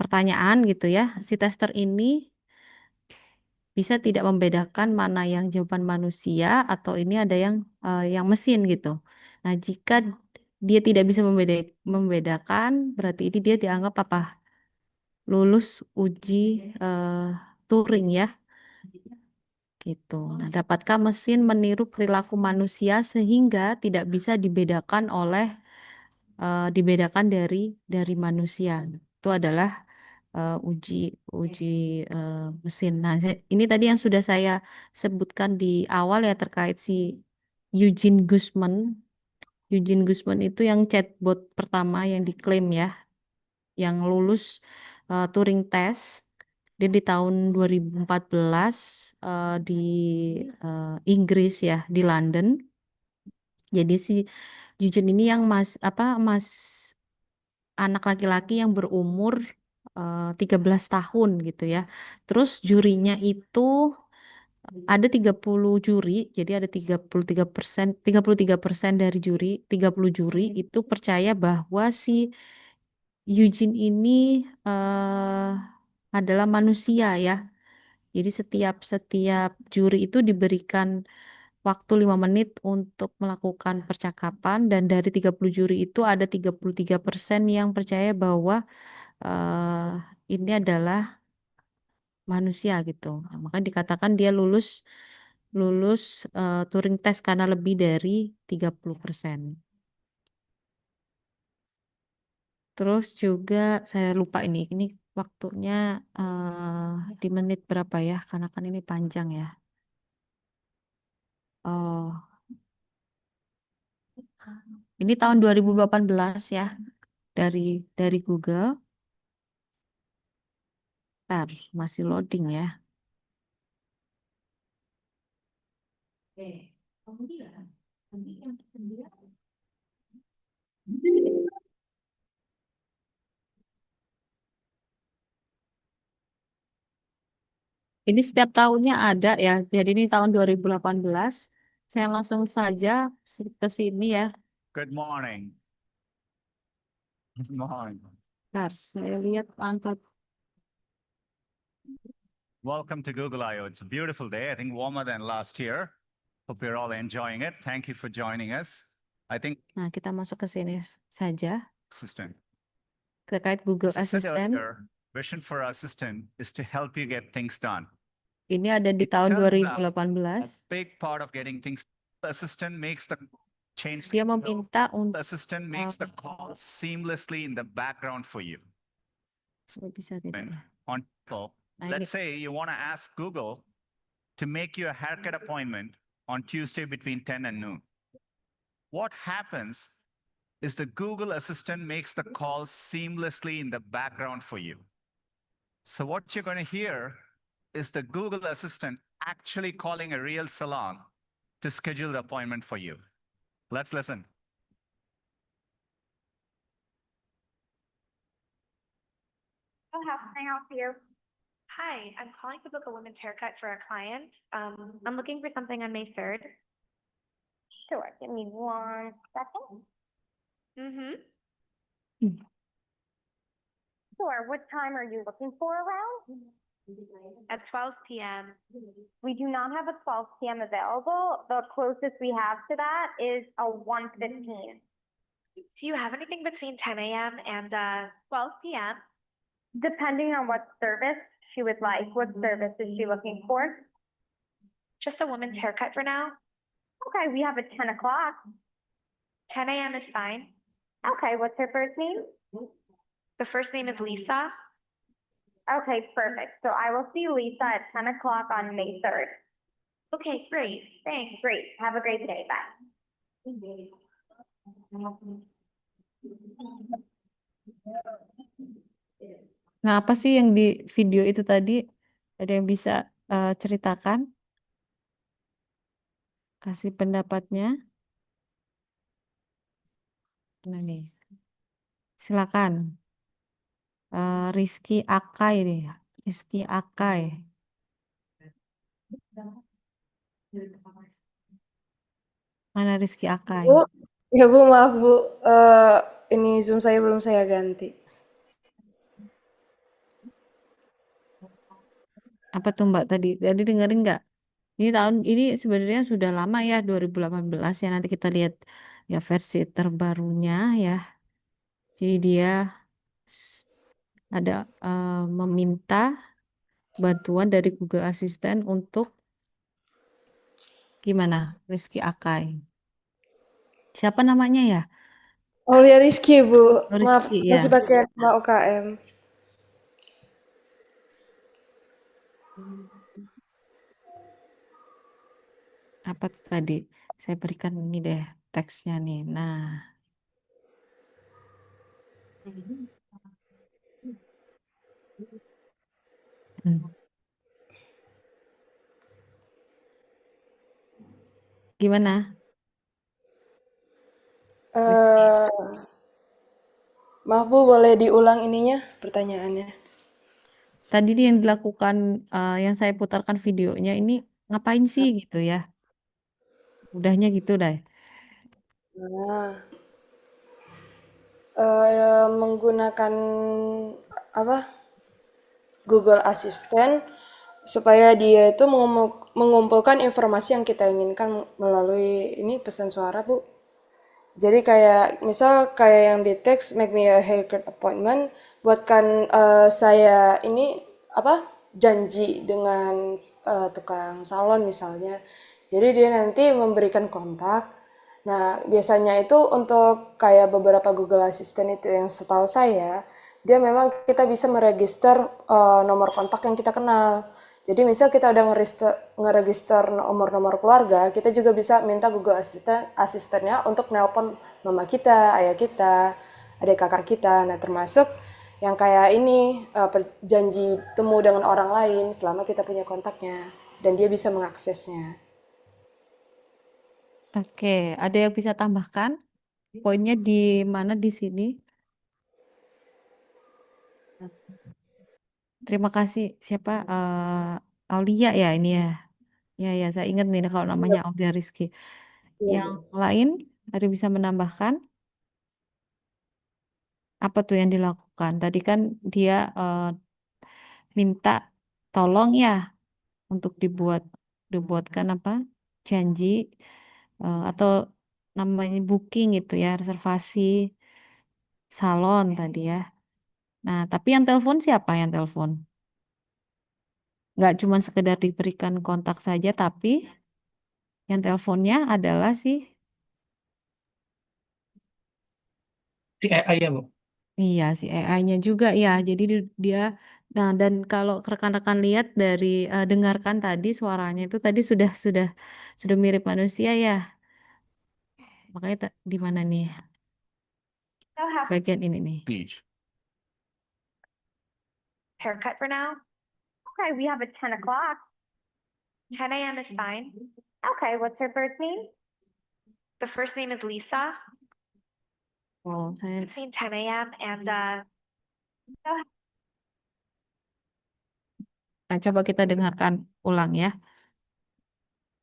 pertanyaan gitu ya, si tester ini bisa tidak membedakan mana yang jawaban manusia atau ini ada yang mesin gitu. Nah, jika dia tidak bisa membedakan, berarti ini dia dianggap apa? Lulus uji eh, Turing ya, gitu. Nah, dapatkah mesin meniru perilaku manusia sehingga tidak bisa dibedakan dari manusia? Itu adalah uji uji mesin. Nah, ini tadi yang sudah saya sebutkan di awal ya terkait si Eugene Guzman. Eugene Guzman itu yang chatbot pertama yang diklaim ya, yang lulus Turing Test. Dia di tahun 2014 di Inggris ya, di London. Jadi si Eugene ini yang mas anak laki-laki yang berumur 13 tahun gitu ya. Terus jurinya itu ada 30 juri, jadi ada 33% dari juri, 30 juri itu percaya bahwa si Eugene ini eh, adalah manusia ya. Jadi setiap juri itu diberikan waktu 5 menit untuk melakukan percakapan dan dari 30 juri itu ada 33% yang percaya bahwa eh, ini adalah manusia gitu. Nah, makanya dikatakan dia lulus lulus Turing Test karena lebih dari 30%. Terus juga saya lupa ini waktunya di menit berapa ya? Karena kan ini panjang ya. Oh, ini tahun 2018 ya dari Google. Bentar, masih loading ya. Ini setiap tahunnya ada ya. Jadi ini tahun 2018. Saya langsung saja ke sini ya. Good morning. Good morning. Bentar, saya lihat angka. Welcome to Google I/O. It's a beautiful day. I think warmer than last year. Hope you're all enjoying it. Thank you for joining us. I think Nah, kita masuk ke sini saja assistant. terkait Google As I said Assistant. earlier, vision for our assistant is to help you get things done. Ini ada di It tahun turns out 2018. a big part of getting things assistant makes the change. Dia meminta The untuk assistant makes the call seamlessly in the background for you. bisa tidak ya? On call, Nah, let's ini. say you want to ask Google to make you a haircut appointment on Tuesday between 10 and noon. What happens is the Google Assistant makes the call seamlessly in the background for you. So what you're going to hear is the Google Assistant actually calling a real salon to schedule the appointment for you. Let's listen. Oh, how can I help you? Hi, I'm calling to book a women's haircut for a client. I'm looking for something on May 3rd. Sure, give me 1 second. Hmm. Sure, what time are you looking for around? At 12 p.m. We do not have a 12 p.m. available. The closest we have to that is a 1:15. Do you have anything between 10 a.m. and 12 p.m.? Depending on what service she would like. What service is she looking for? Just a woman's haircut for now. Okay, we have a 10 o'clock. 10 a.m. is fine. Okay, what's her first name? The first name is Lisa. Okay, perfect. So I will see Lisa at 10 o'clock on May 3rd. Okay, great. Thanks. Great. Have a great day. Bye. Nah, apa sih yang di video itu tadi? Ada yang bisa ceritakan? Kasih pendapatnya. Nah nih, silakan. Rizky Akai nih, Rizky Akai. Mana Rizky Akai? Bu, ya Bu, maaf Bu, ini Zoom saya belum saya ganti. Apa tuh Mbak tadi? Tadi dengerin nggak? Ini tahun ini sebenarnya sudah lama ya 2018 ya, nanti kita lihat ya versi terbarunya ya. Jadi dia s- ada meminta bantuan dari Google Assistant untuk gimana? Rizky Akai. Siapa namanya ya? Aulia Rizky Bu, Oh, maaf Rizky masih ya. pakai nama UKM. Apa tuh tadi? Saya berikan ini deh teksnya nih. Nah, hmm. Gimana? Rizky. Eh, Maaf Bu, boleh diulang ininya pertanyaannya? Tadi yang dilakukan, yang saya putarkan videonya ini ngapain sih gitu ya? Udahnya gitu dah. Nah, menggunakan apa Google Assistant supaya dia itu mengumpulkan informasi yang kita inginkan melalui ini pesan suara Bu. Jadi kayak misal kayak yang di teks make me a haircut appointment, buatkan saya ini apa janji dengan tukang salon misalnya. Jadi dia nanti memberikan kontak. Nah, biasanya itu untuk kayak beberapa Google Assistant itu yang setahu saya, dia memang kita bisa meregister nomor kontak yang kita kenal. Jadi misal kita udah ngeregister nomor-nomor keluarga, kita juga bisa minta Google Asistennya untuk nelpon mama kita, ayah kita, adik kakak kita. Nah termasuk yang kayak ini janji temu dengan orang lain selama kita punya kontaknya dan dia bisa mengaksesnya. Oke, ada yang bisa tambahkan? Poinnya di mana di sini? Terima kasih. Siapa? Aulia ya ini ya. Ya ya, saya ingat nih kalau namanya Aulia Rizky. Yang lain ada bisa menambahkan? Apa tuh yang dilakukan? Tadi kan dia minta tolong ya untuk dibuatkan apa? Janji atau namanya booking gitu ya, reservasi salon tadi ya. Nah, tapi yang telepon siapa yang telepon? Nggak cuma sekedar diberikan kontak saja, tapi yang teleponnya adalah Si AI ya, Bu. iya si AI-nya juga ya. Jadi dia, nah dan kalau rekan-rekan lihat dari dengarkan tadi suaranya itu tadi sudah mirip manusia ya. Makanya di mana nih Still have bagian ini nih. Speech. haircut for now? Okay, we have at 10 o'clock. 10 a.m. is fine. Okay, what's her birth name? The first name is Lisa. Oh, saya Between 10 a.m. and nah, coba kita dengarkan ulang ya.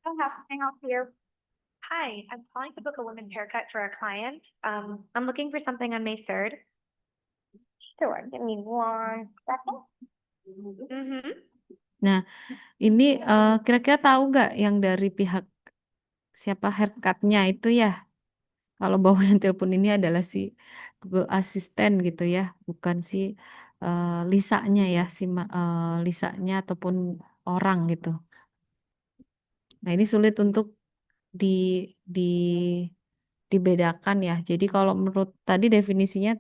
I'll have to hang out here. Hi, I'm calling to book a women's haircut for a client. I'm looking for something on May 3rd. Sure, give me 1 second. Mm-hmm. Nah, ini kira-kira tahu nggak yang dari pihak siapa haircutnya itu ya? Kalau bawa yang telepon ini adalah si Google Assistant gitu ya, bukan si Lisanya ya, Lisanya ataupun orang gitu. Nah, ini sulit untuk di di dibedakan ya. Jadi kalau menurut tadi definisinya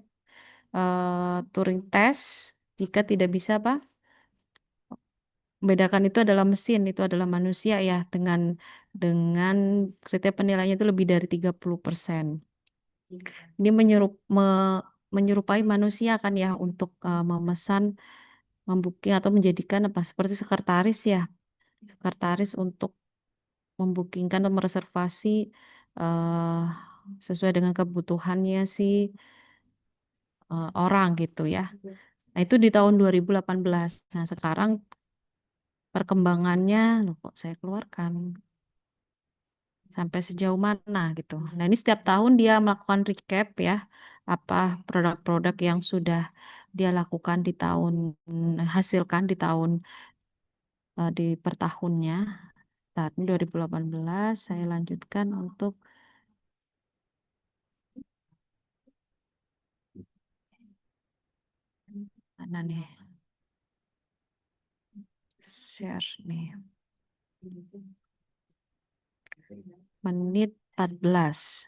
Turing test jika tidak bisa apa? Membedakan itu adalah mesin, itu adalah manusia ya dengan kriteria penilaiannya itu lebih dari 30%. Ini menyerupai manusia kan ya untuk memesan, membooking atau menjadikan apa seperti sekretaris ya. Sekretaris untuk membookingkan atau mereservasi eh, sesuai dengan kebutuhannya si orang gitu ya. Nah, itu di tahun 2018. Nah, sekarang perkembangannya, loh kok saya keluarkan sampai sejauh mana gitu. Nah, ini setiap tahun dia melakukan recap ya, apa produk-produk yang sudah dia lakukan di tahun, hasilkan di tahun, di per tahunnya. Saat ini 2018, saya lanjutkan untuk mana nih? Share nih. Menit 14.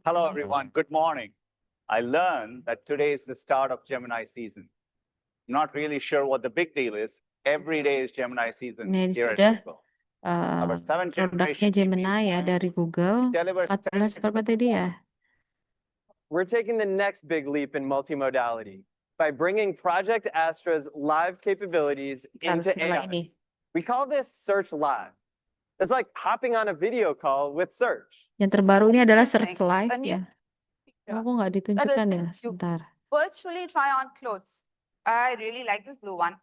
Hello, everyone. Good morning. I learned that today is the start of Gemini season. Not really sure what the big deal is. Every day is Gemini season Ini here sudah at Google. Our seventh produknya generation Gemini ya dari Google. delivers 14 berapa tadi ya? We're taking the next big leap in multimodality by bringing Project Astra's live capabilities Harus into setelah AI. ini. We call this Search Live. It's like hopping on a video call with Search. Yang terbaru ini adalah Search Interesting. Live A new ya. Oh, kok nggak ditunjukkan ya? Sebentar. Virtually try on clothes. I really like this blue one.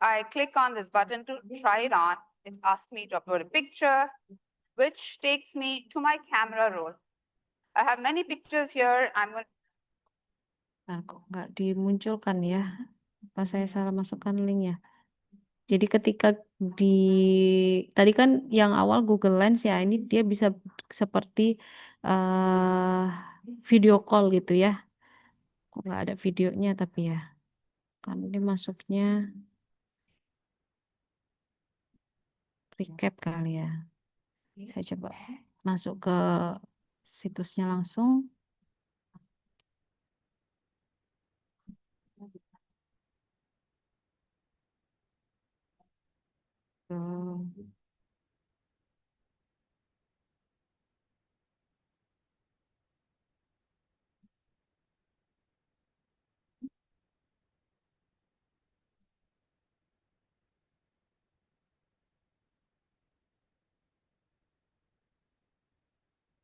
I click on this button to try it on. It asks me to upload a picture, which takes me to my camera roll. I have many pictures here. I'm going Nah, kok nggak dimunculkan ya? Apa saya salah masukkan link ya? Jadi ketika tadi kan yang awal Google Lens ya, ini dia bisa seperti video call gitu ya. Kok nggak ada videonya tapi ya. Kan ini masuknya recap kali ya. Saya coba masuk ke situsnya langsung.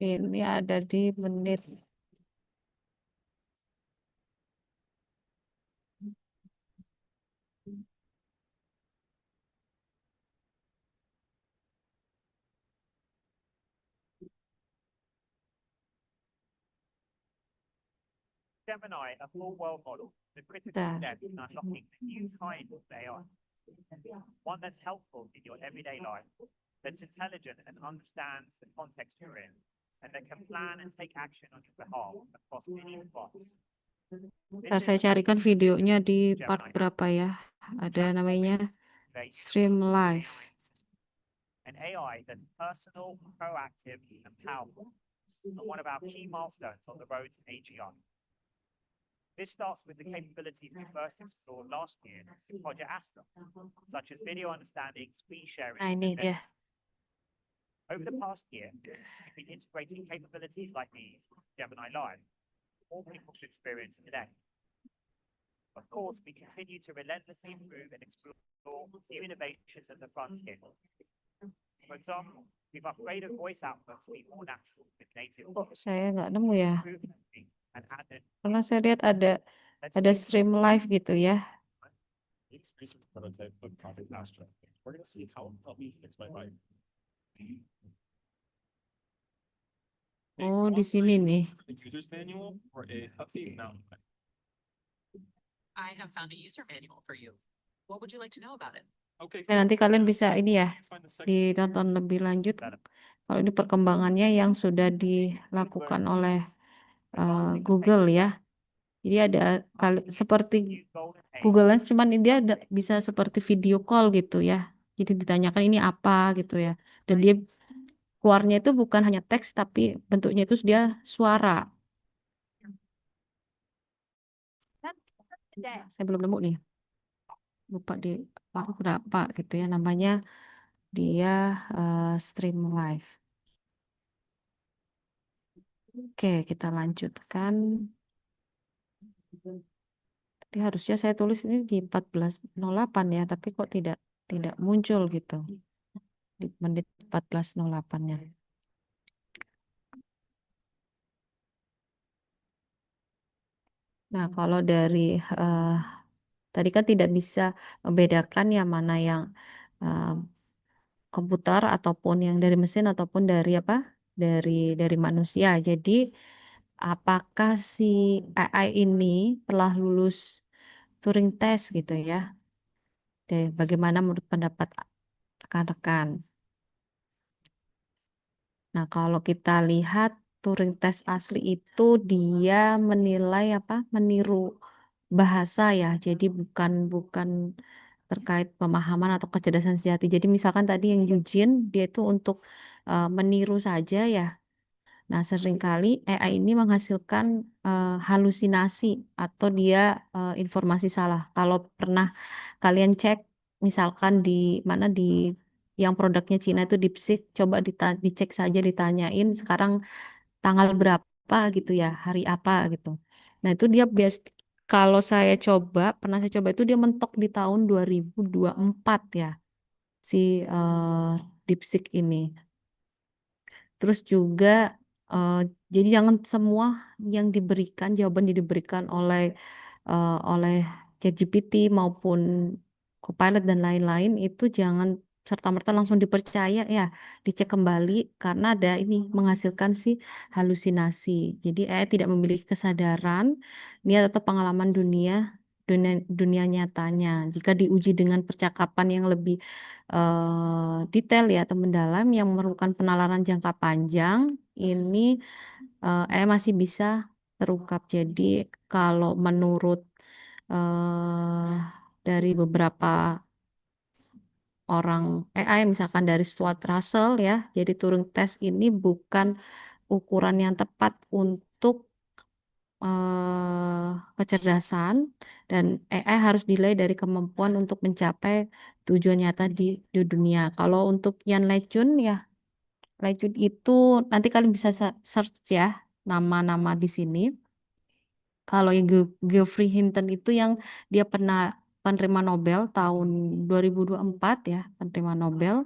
Ini ada di menit. Gemini, a full world model, the critical Bentar. step in unlocking a new kind of AI. One that's helpful in your everyday life, that's intelligent and understands the context you're in, and that can plan and take action on your behalf across many departments. Bentar, saya carikan videonya di part berapa ya. Ada namanya Stream Live. An AI that's personal, proactive, and powerful, and one of our key milestones on the road to AGI. This starts with the capabilities we first explored last year in Project Astra, such as video understanding, screen sharing. Nah, ini and dia. Over the past year, we've been integrating capabilities like these into Gemini Live, all people's experience today. Of course, we continue to relentlessly improve and explore new innovations at the frontier. For example, we've upgraded voice output to be more natural with native Kok saya nggak nemu ya? and added Karena saya lihat ada stream live gitu ya. It's research prototype of Project Astra. We're going to see how it helped me fix my bike. Oh, di sini nih. A user's manual or a Huffy mountain bike. I have found a user manual for you. What would you like to know about it? Okay. Nah, nanti kalian bisa ini ya, Find the second. ditonton lebih lanjut. Kalau ini perkembangannya yang sudah dilakukan oleh Google ya. Jadi ada seperti Google Lens, cuman ini dia bisa seperti video call gitu ya. Jadi ditanyakan ini apa gitu ya. Dan dia keluarnya itu bukan hanya teks tapi bentuknya itu dia suara. Saya belum nemu nih. Lupa di part berapa gitu ya namanya. Dia stream live. Oke, kita lanjutkan. Dia harusnya saya tulis ini di 14.08 ya, tapi kok tidak muncul gitu di menit 14.08-nya. Nah, kalau dari tadi kan tidak bisa membedakan yang mana yang eh, komputer ataupun yang dari mesin ataupun dari apa? Dari manusia. Jadi apakah si AI ini telah lulus Turing test gitu ya? Bagaimana menurut pendapat rekan-rekan? Nah, kalau kita lihat Turing test asli itu dia menilai apa? Meniru bahasa ya. Jadi bukan bukan terkait pemahaman atau kecerdasan sejati. Jadi misalkan tadi yang Eugene dia itu untuk meniru saja ya. Nah, seringkali AI ini menghasilkan halusinasi atau dia informasi salah. Kalau pernah kalian cek misalkan di mana di yang produknya Cina itu DeepSeek, coba dicek saja ditanyain sekarang tanggal berapa gitu ya, hari apa gitu. Nah, itu dia kalau saya coba, pernah saya coba itu dia mentok di tahun 2024 ya, si DeepSeek ini. Terus juga eh, jadi jangan semua yang diberikan jawaban yang diberikan oleh ChatGPT maupun Copilot dan lain-lain itu jangan serta-merta langsung dipercaya ya, dicek kembali karena ada ini menghasilkan si halusinasi. Jadi tidak memiliki kesadaran, niat atau pengalaman dunia dunia nyatanya. Jika diuji dengan percakapan yang lebih detail ya atau mendalam yang memerlukan penalaran jangka panjang, ini masih bisa terungkap. Jadi kalau menurut dari beberapa orang AI, misalkan dari Stuart Russell ya, jadi Turing Test ini bukan ukuran yang tepat untuk kecerdasan dan AI harus dinilai dari kemampuan untuk mencapai tujuan nyata di dunia. Kalau untuk Yan Lecun ya, Lecun itu nanti kalian bisa search ya nama-nama di sini. Kalau yang Geoffrey Hinton itu yang dia pernah penerima Nobel tahun 2024 ya, penerima Nobel.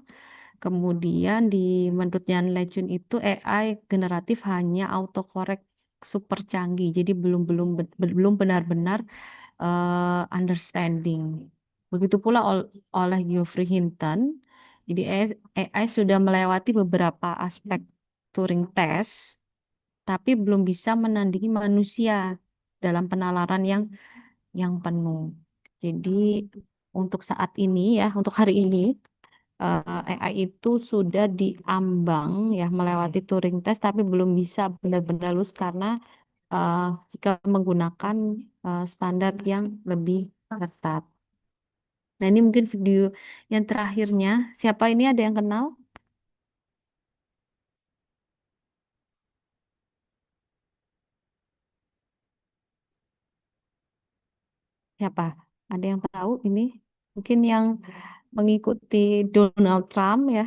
Kemudian di menurut Yan Lecun itu AI generatif hanya autocorrect super canggih, jadi belum benar-benar understanding. Begitu pula oleh Geoffrey Hinton, jadi AI sudah melewati beberapa aspek Turing test, tapi belum bisa menandingi manusia dalam penalaran yang penuh. Jadi untuk saat ini ya, untuk hari ini AI itu sudah diambang ya melewati Turing test tapi belum bisa benar-benar lulus karena eh, jika menggunakan standar yang lebih ketat. Nah, ini mungkin video yang terakhirnya. Siapa ini ada yang kenal? Siapa? Ada yang tahu ini? Mungkin yang mengikuti Donald Trump ya.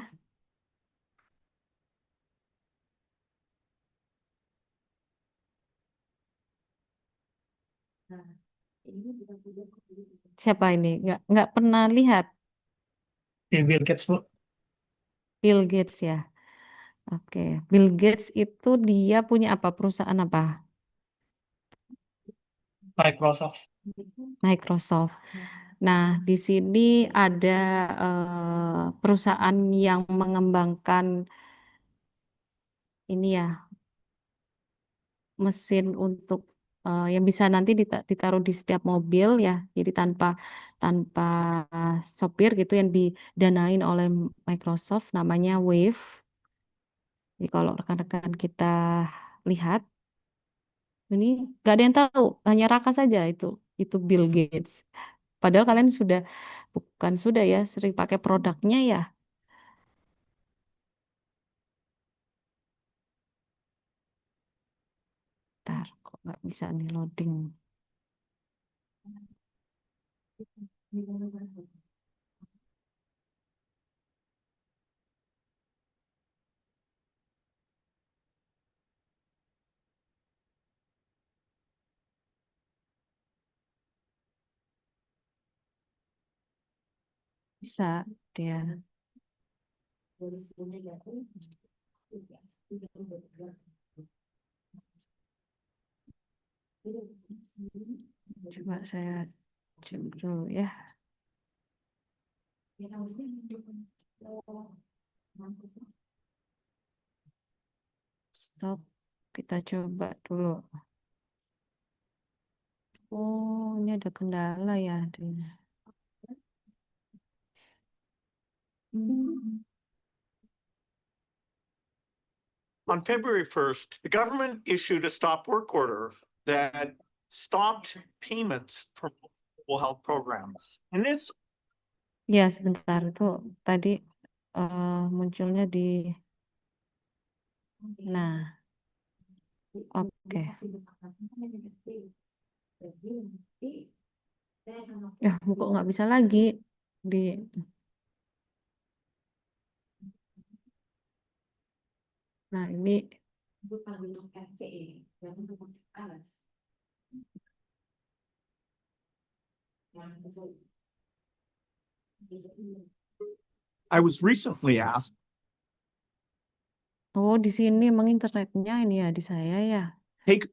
Siapa ini? Nggak pernah lihat Bill Gates, Bu. Bill Gates ya. Oke, Bill Gates itu dia punya apa? Perusahaan apa? Microsoft. Microsoft. Nah, di sini ada perusahaan yang mengembangkan ini ya, mesin untuk yang bisa nanti ditaruh di setiap mobil ya. Jadi tanpa tanpa sopir gitu yang didanain oleh Microsoft namanya Wave. Jadi kalau rekan-rekan kita lihat ini nggak ada yang tahu, hanya Raka saja itu Bill Gates. Padahal kalian bukan sudah ya sering pakai produknya ya. Ntar kok nggak bisa nih loading. Bisa dia. Coba saya cek dulu ya. Stop. Kita coba dulu. Oh, ini ada kendala ya. On February 1st, the government issued a stop work order that stopped payments for multiple health programs. And this Ya, sebentar itu tadi munculnya di. Nah, oke. Ya, kok nggak bisa lagi di. Nah, ini. I was recently asked, Oh, di sini emang internetnya ini ya di saya ya. take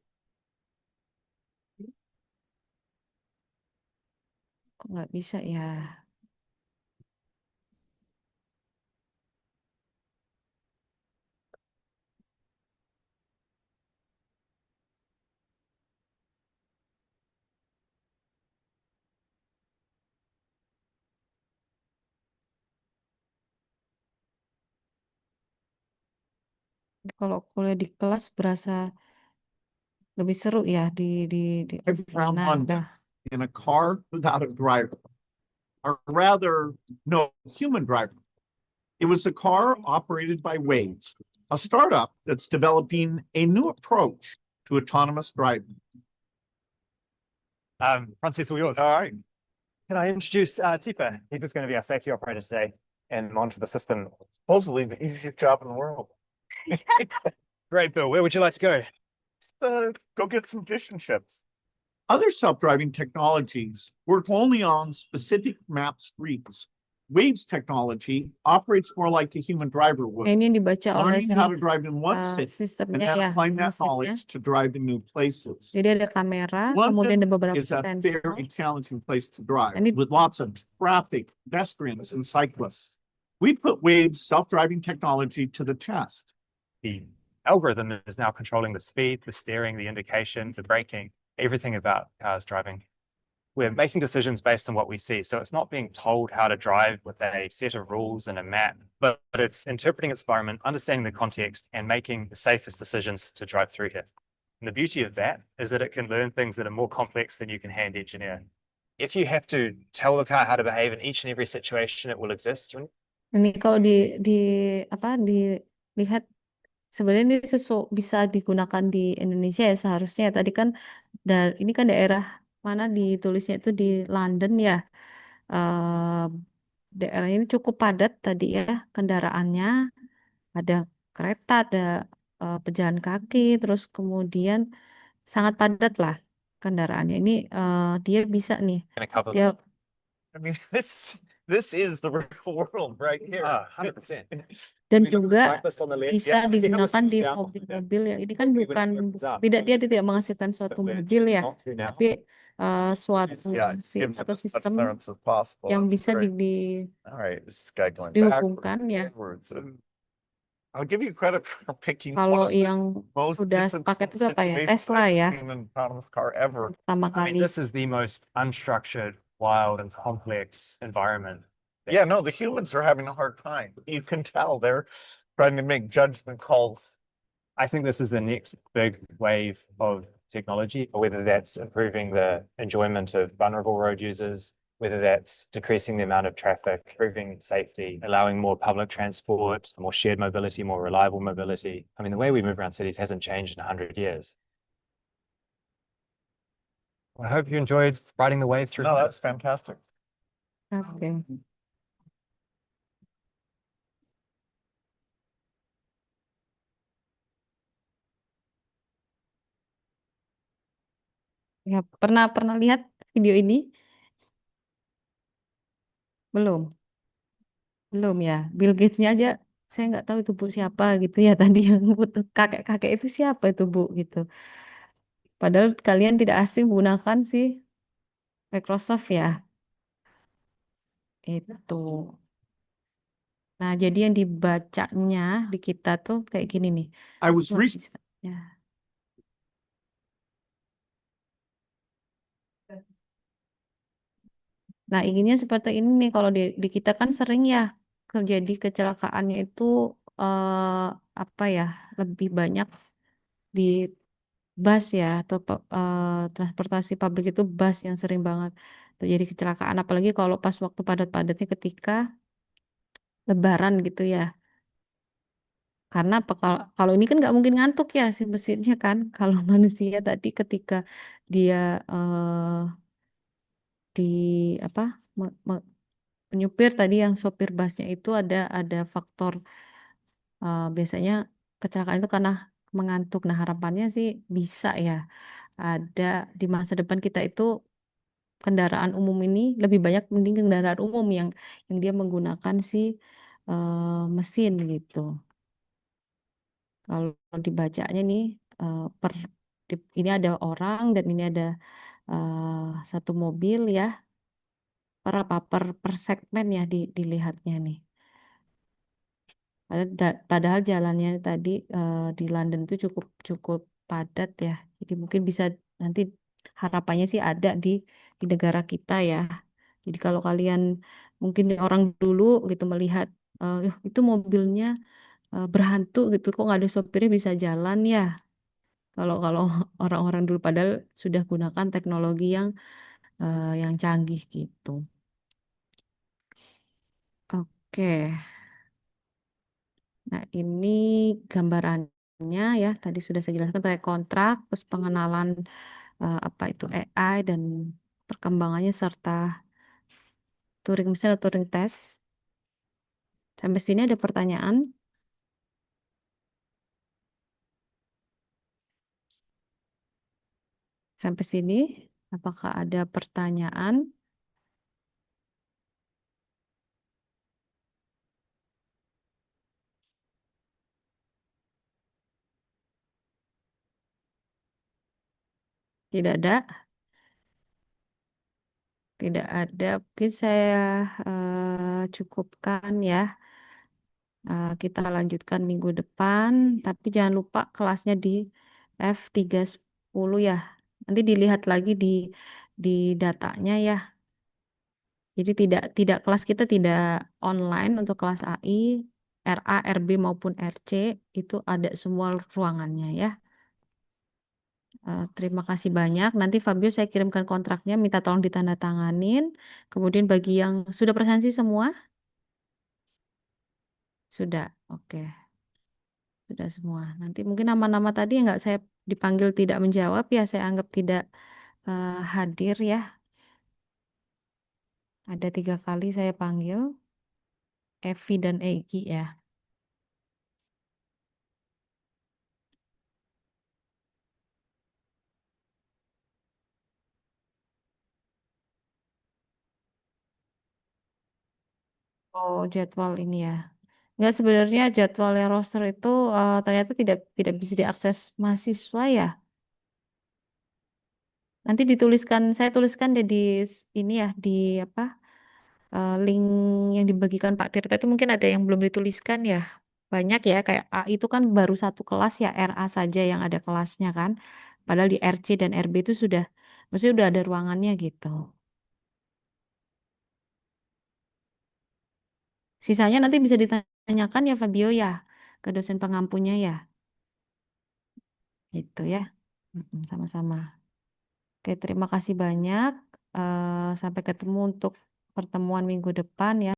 Kok nggak bisa ya? Kalau kuliah di kelas berasa lebih seru ya di I offline. found Nah, London udah. in a car without a driver, or rather, no human driver. It was a car operated by Waze, a startup that's developing a new approach to autonomous driving. Francis, all yours. All right. Can I introduce Tipa? Tipa's going to be our safety operator today and monitor the system. Supposedly the easiest job in the world. Great, Bill. Where would you like to go? Go get some fish and chips. Other self-driving technologies work only on specific map streets. Waves technology operates more like a human driver would, Ini dibaca oleh learning si how to drive in one city and sistemnya then ya, applying that mesinnya. knowledge to drive in new places. Jadi ada kamera, kemudian ada London beberapa is a sensor. very challenging place to drive Ini with lots of traffic, pedestrians, and cyclists. We put Waves self-driving technology to the test. The algorithm is now controlling the speed, the steering, the indication, the braking, everything about cars driving. We're making decisions based on what we see. So it's not being told how to drive with a set of rules and a map, but it's interpreting its environment, understanding the context, and making the safest decisions to drive through here. And the beauty of that is that it can learn things that are more complex than you can hand engineer. If you have to tell the car how to behave in each and every situation, it will exist. Ini kalau dilihat sebenarnya ini bisa digunakan di Indonesia ya seharusnya. Tadi kan ini kan daerah mana ditulisnya itu di London ya. Daerah ini cukup padat tadi ya kendaraannya. Ada kereta, ada pejalan kaki, terus kemudian sangat padat lah kendaraannya. Ini dia bisa nih. Dia I mean, this is the real world right here. 100%. dan We look at the juga cyclist on the left. bisa Yeah, see how this digunakan di is down? mobil-mobil ya. Ini kan We bukan went up. dia tidak menghasilkan suatu But we're mobil ya, not to now. tapi suatu Yeah, it gives atau us as much sistem clearance as possible. yang That's bisa great. All right, this is guy going dihubungkan ya. backwards. I'll give you credit for picking one Kalau of the yang most sudah sepaket itu apa ya? Tesla ya, in an autonomous car ever. pertama I mean, kali. this is the most unstructured, wild, and complex environment. Yeah, no, the humans are having a hard time. You can tell they're trying to make judgment calls. I think this is the next big wave of technology, whether that's improving the enjoyment of vulnerable road users, whether that's decreasing the amount of traffic, improving safety, allowing more public transport, more shared mobility, more reliable mobility. I mean, the way we move around cities hasn't changed in 100 years. I hope you enjoyed riding the wave through. No, that's fantastic. Oke. Ya, pernah lihat video ini? Belum. Belum ya. Bill Gates-nya aja saya nggak tahu itu Bu siapa gitu ya tadi yang kakek-kakek itu siapa itu Bu gitu. Padahal kalian tidak asing menggunakan sih Microsoft ya. Itu. Nah, jadi yang dibacanya di kita tuh kayak gini nih. I was Wah, recently bisa. Ya. Nah, inginnya seperti ini nih kalau di kita kan sering ya terjadi kecelakaannya itu eh, apa ya lebih banyak di bus ya atau transportasi publik itu bus yang sering banget terjadi kecelakaan apalagi kalau pas waktu padat-padatnya ketika Lebaran gitu ya. Karena apa kalau ini kan nggak mungkin ngantuk ya si mesinnya kan. Kalau manusia tadi ketika dia di apa penyupir tadi yang sopir busnya itu ada faktor biasanya kecelakaan itu karena mengantuk. Nah, harapannya sih bisa ya ada di masa depan kita itu kendaraan umum ini lebih banyak mending kendaraan umum yang dia menggunakan si mesin gitu. Kalau dibacanya nih per ini ada orang dan ini ada satu mobil ya per apa per segmen ya dilihatnya nih. Padahal jalannya tadi di London itu cukup cukup padat ya. Jadi mungkin bisa nanti harapannya sih ada di negara kita ya. Jadi kalau kalian mungkin orang dulu gitu melihat "Yuh, itu mobilnya berhantu gitu kok nggak ada sopirnya bisa jalan ya." Kalau kalau orang-orang dulu padahal sudah gunakan teknologi yang canggih gitu. Oke. Nah, ini gambarannya ya. Tadi sudah saya jelaskan pakai kontrak, terus pengenalan apa itu AI dan perkembangannya serta Turing mesin atau Turing test. Sampai sini ada pertanyaan? Sampai sini, apakah ada pertanyaan? Tidak ada? Tidak ada. Mungkin saya cukupkan ya. Kita lanjutkan minggu depan, tapi jangan lupa kelasnya di F310 ya. Nanti dilihat lagi di datanya ya. Jadi tidak kelas kita tidak online untuk kelas AI, RA, RB maupun RC itu ada semua ruangannya ya. Terima kasih banyak. Nanti Fabio saya kirimkan kontraknya, minta tolong ditandatanganin. Kemudian bagi yang sudah presensi semua, sudah, oke. Sudah semua. Nanti mungkin nama-nama tadi yang nggak saya dipanggil tidak menjawab ya, saya anggap tidak hadir ya. Ada 3 kali saya panggil, Evi dan Egi ya. Oh, jadwal ini ya. Enggak sebenarnya jadwalnya roster itu ternyata tidak bisa diakses mahasiswa ya. Nanti dituliskan, saya tuliskan deh di ini ya di apa link yang dibagikan Pak Tirta itu mungkin ada yang belum dituliskan ya. Banyak ya kayak A itu kan baru satu kelas ya RA saja yang ada kelasnya kan. Padahal di RC dan RB itu sudah maksudnya udah ada ruangannya gitu. Sisanya nanti bisa ditanyakan ya Fabio ya ke dosen pengampunya ya. Gitu ya. Sama-sama. Oke, terima kasih banyak. Sampai ketemu untuk pertemuan minggu depan ya.